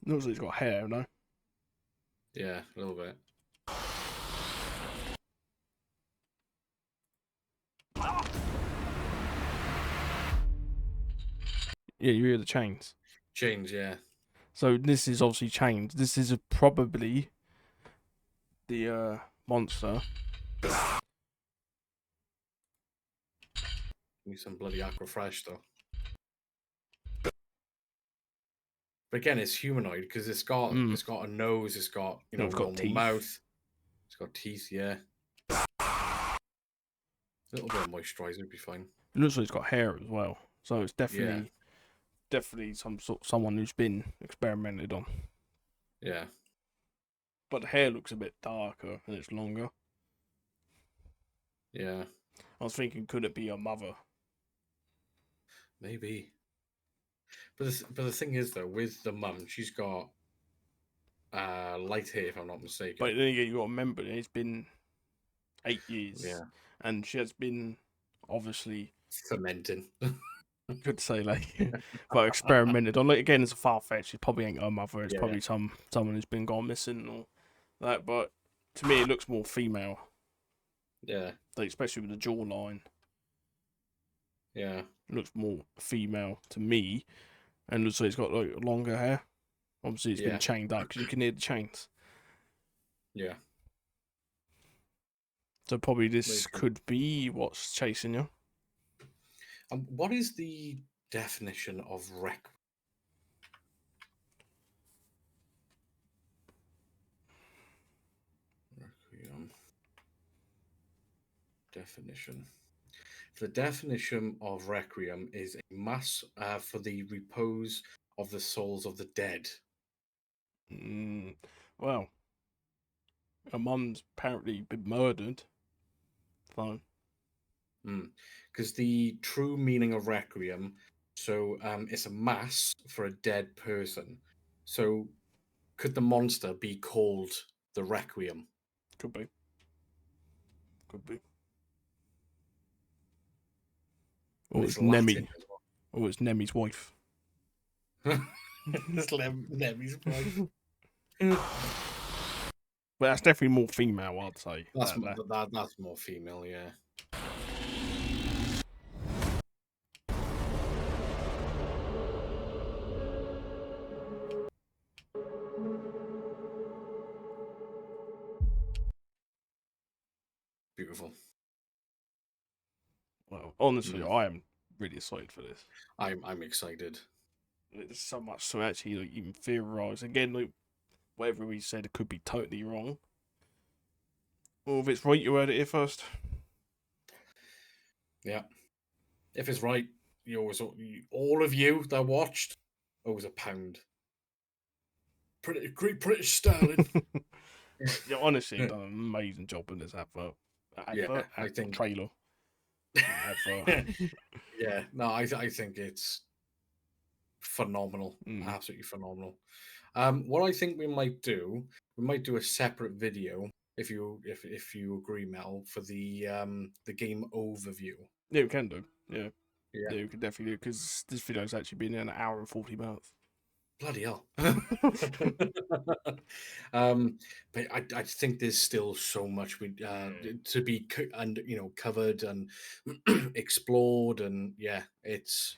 Looks like he's got hair, no? Yeah, a little bit. Yeah, you hear the chains. Chains, yeah. So this is obviously chains. This is probably the monster. Need some bloody aqua fresh though. But again, it's humanoid because it's got a nose, it's got it's got normal teeth. mouth, it's got teeth, yeah. A little bit of moisturizer would be fine. It looks like it's got hair as well. So it's definitely someone who's been experimented on. Yeah. But the hair looks a bit darker and it's longer. Yeah. I was thinking, could it be a mother? Maybe. But the thing is though, with the mum, she's got light hair if I'm not mistaken. But then again, you got to remember, it's been 8 years. Yeah. And she has been, obviously, Fermenting. could say, like, well, experimented on. Like, again, it's a far-fetched. It probably ain't her mother. It's Yeah. probably someone who's been gone missing or that. But to me, it looks more female. Yeah. Like, especially with the jawline. Yeah. It looks more female to me. And looks like it's got, like, longer hair. Obviously, it's been chained up because you can hear the chains. Yeah. So probably this could be what's chasing you. What is the definition of Requiem? Definition. The definition of Requiem is a mass for the repose of the souls of the dead. Well, her mum's apparently been murdered. Fine. Because the true meaning of Requiem, so it's a mass for a dead person. So could the monster be called the Requiem? Could be. Could be. Or And it's Latin Nemi. as Or it's Nemi's wife. well. It's Nemi's wife. But that's definitely more female, I'd say. That's more female, yeah. Beautiful. Well, honestly, I am really excited for this. I'm excited. There's so much to actually like, even theorise. Again, like, whatever we said, it could be totally wrong. Or if it's right, you heard it here first. Yeah. If it's right, all of you that watched, owes £1. Great British sterling. Yeah, honestly, done an amazing job in this advert. I think trailer. Advert. Yeah, no, I think it's phenomenal, absolutely phenomenal. What I think we might do a separate video if you agree, Mel, for the game overview. Yeah, we can do. Yeah, Yeah, we could definitely do because this video's actually been in an hour and 40 minutes. Bloody hell. But I think there's still so much to be covered and explored, and it's.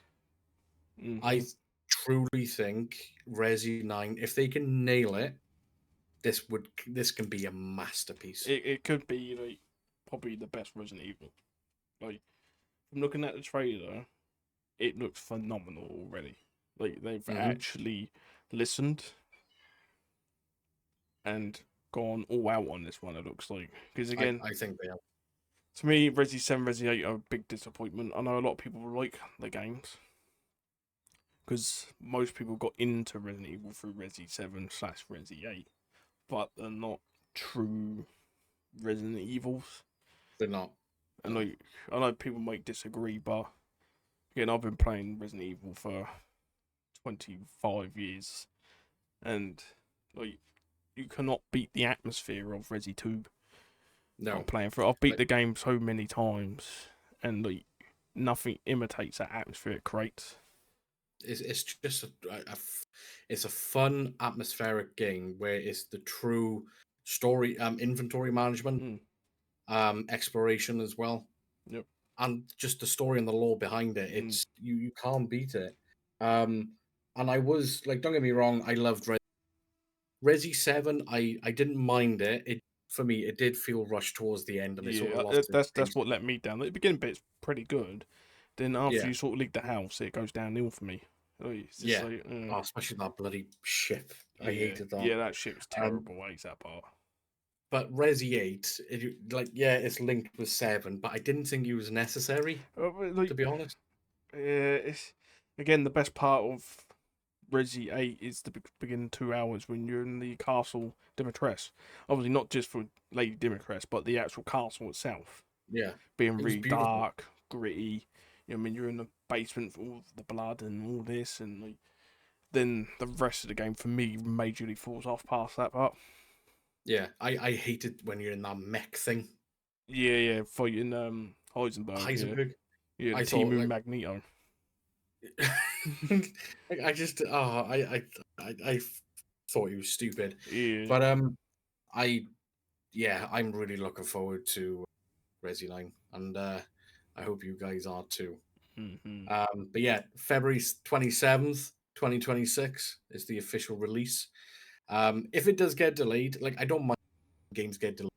I truly think Resi 9, if they can nail it, this can be a masterpiece. It could be like probably the best Resident Evil. Like from looking at the trailer, it looks phenomenal already. Like they've actually listened and gone all out on this one. It looks like because again, I think they are. To me, Resi 7, Resi 8 are a big disappointment. I know a lot of people like the games because most people got into Resident Evil through Resi 7 / Resi 8, but they're not true Resident Evils. They're not. And like, I know people might disagree, but again, I've been playing Resident Evil for 25 years, and like, you cannot beat the atmosphere of Resi 2. No, I'm playing for it. I've beat the game so many times, and like nothing imitates that atmosphere it creates. It's just it's a fun atmospheric game where it's the true story, inventory management, exploration as well. Yep. And just the story and the lore behind it. It's you can't beat it. And I was like, don't get me wrong, I loved Resi 7. I didn't mind it. It for me, it did feel rushed towards the end, and that's what let me down. The beginning bit's pretty good. Then after you sort of leave the house, it goes downhill for me. It's just like, especially that bloody ship. I hated that. Yeah, that ship was terrible. I hate that part. But Resi 8, it's linked with 7, but I didn't think it was necessary, to be honest. It's again the best part of Resi 8 is the beginning 2 hours when you're in the castle Dimitrescu. Obviously, not just for Lady Dimitrescu, but the actual castle itself. Yeah, being really dark, gritty. You know, I mean, you're in the basement for all the blood and all this, and like, then the rest of the game for me majorly falls off past that part. Yeah, I hated when you're in that mech thing. Yeah, fighting Heisenberg. Heisenberg. Yeah, the I Team thought Moon like Magneto. I just I thought he was stupid, Yeah. but I I'm really looking forward to Resi 9, and I hope you guys are too. Hmm. But yeah, February 27th, 2026 is the official release. If it does get delayed, like I don't mind games get delayed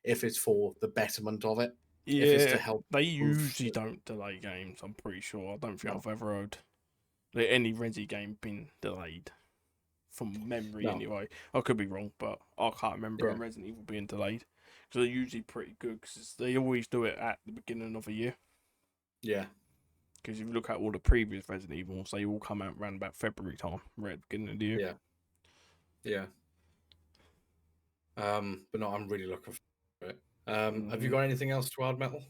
if it's for the betterment of it, if it's to Yeah, help they improve. usually don't delay games. I'm pretty sure. I don't think No, I've ever heard like, any Resi game been delayed from memory. no, Anyway, I could be wrong, but I can't remember a yeah, Resident Evil being delayed because they're usually pretty good because they always do it at the beginning of a year. yeah, Because if you look at all the previous Resident Evils, they all come out around about February time, right at the beginning of the year. yeah, yeah. But no, I'm really looking for it. Have you Mhm. got anything else to add, Metal?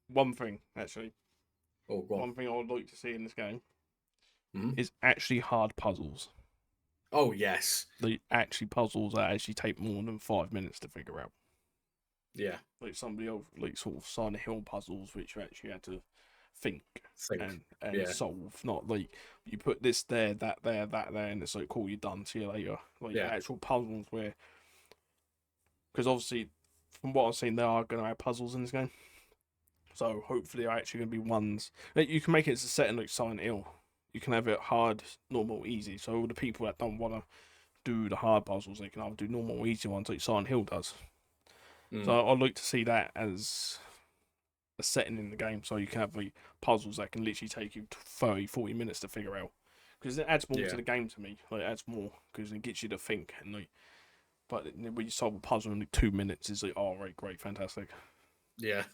One thing actually, Oh, go on. one thing I would like to see in this game Mhm. is actually hard puzzles. Oh, yes. The actually puzzles that actually take more than 5 minutes to figure out. Yeah. Like somebody else, like sort of Silent Hill puzzles, which you actually had to think Think. and Yeah. solve. Not like you put this there, that there, that there, and it's like, cool, you're done. See you later. Like Yeah. actual puzzles where, because obviously, from what I've seen, there are going to have puzzles in this game. So hopefully, they're actually going to be ones like you can make it as a setting like Silent Hill. You can have it hard, normal, easy. So all the people that don't want to do the hard puzzles, they can either do normal or easy ones like Silent Hill does. Mm. So I'd like to see that as a setting in the game, so you can have like puzzles that can literally take you 30, 40 minutes to figure out. Because it adds more Yeah. to the game to me. Like, it adds more because it gets you to think and like. But when you solve a puzzle in like 2 minutes, it's like, oh right, great, fantastic. Yeah.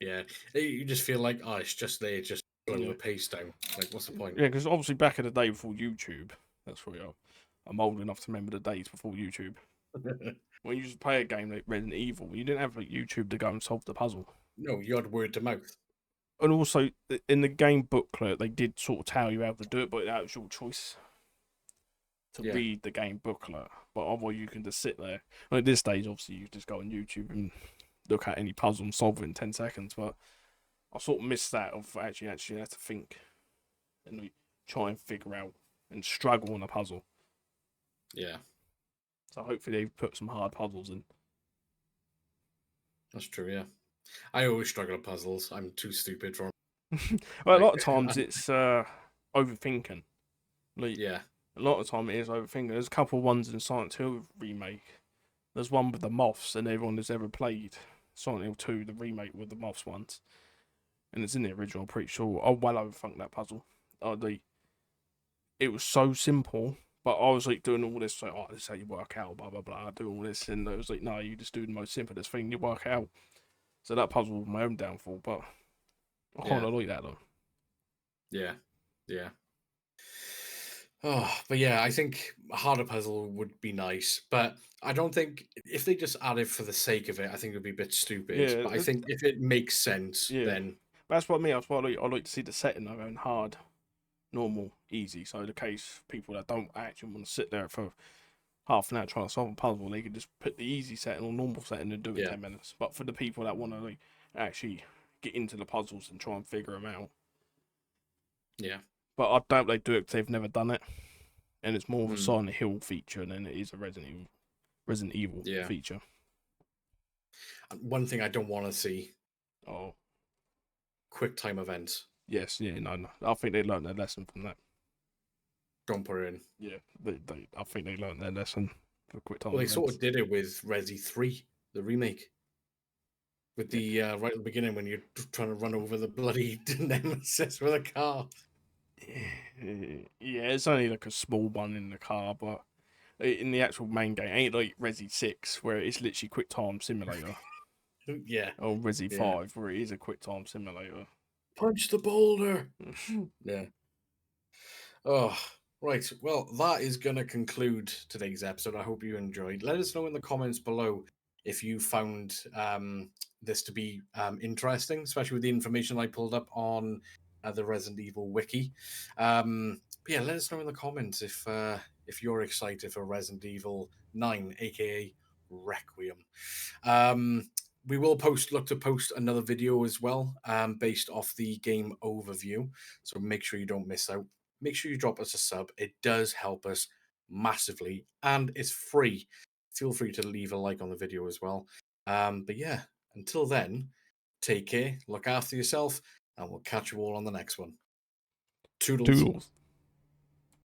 Yeah. You just feel like, oh, it's just there, just slow Yeah. the pace down. Like, what's the point? Yeah, because obviously back in the day before YouTube, that's where I'm old enough to remember the days before YouTube. When you just play a game like Resident Evil, you didn't have like YouTube to go and solve the puzzle. No, you had word to mouth. And also in the game booklet, they did sort of tell you how to do it, but that was your choice to Yeah. read the game booklet. But otherwise, you can just sit there. Well, at this stage, obviously, you just go on YouTube and look at any puzzle and solve it in 10 seconds. But I sort of missed that of actually have to think and like, try and figure out and struggle on a puzzle. Yeah. So hopefully, they've put some hard puzzles in. That's true, yeah. I always struggle at puzzles. I'm too stupid for Well, a lot Like, of times it's overthinking. Like, yeah. a lot of the time it is overthinking. There's a couple of ones in Silent Hill remake. There's one with the moths, and everyone has ever played Silent Hill 2, the remake with the moths ones. And it's in the original, I'm pretty sure. I well overthunk that puzzle. It was so simple, but I was like doing all this, like, oh, this is how you work out, blah, blah, blah, do all this. And it was like, no, you just do the most simplest thing, you work out. So that puzzle was my own downfall, but I kind of like that though. Yeah. Yeah. Oh, but yeah, I think a harder puzzle would be nice, but I don't think if they just add it for the sake of it, I think it would be a bit stupid. Yeah, But I think if it makes sense, yeah. then That's what I mean. That's why I like to see the setting of going hard, normal, easy. So the case people that don't actually want to sit there for half an hour trying to solve a puzzle, they can just put the easy setting or normal setting and do it in Yeah. 10 minutes. But for the people that want to like actually get into the puzzles and try and figure them out, yeah. but I doubt they do it because they've never done it, and it's more of a Mm. Silent Hill feature than it is a Resident Evil Yeah. feature. One thing I don't want to see: Oh quick time events. yes, yeah, no. I think they learned their lesson from that. Don't put it in. Yeah, I think they learned their lesson for quick time. Well, they events. sort of did it with Resi 3, the remake. With the right at the beginning when you're trying to run over the bloody nemesis with a car. Yeah, it's only like a small one in the car, but in the actual main game, ain't like Resi 6 where it's literally quick time simulator, Yeah. or Resi Yeah. 5 where it is a quick time simulator. Punch the boulder. Yeah. Oh, right. Well, that is going to conclude today's episode. I hope you enjoyed. Let us know in the comments below if you found this to be interesting, especially with the information I pulled up on the Resident Evil wiki. But yeah, let us know in the comments if you're excited for Resident Evil 9, aka Requiem. We will look to post another video as well, based off the game overview. So make sure you don't miss out. Make sure you drop us a sub. It does help us massively, and it's free. Feel free to leave a like on the video as well. But yeah, until then, take care, look after yourself, and we'll catch you all on the next one. Toodles. Toodles.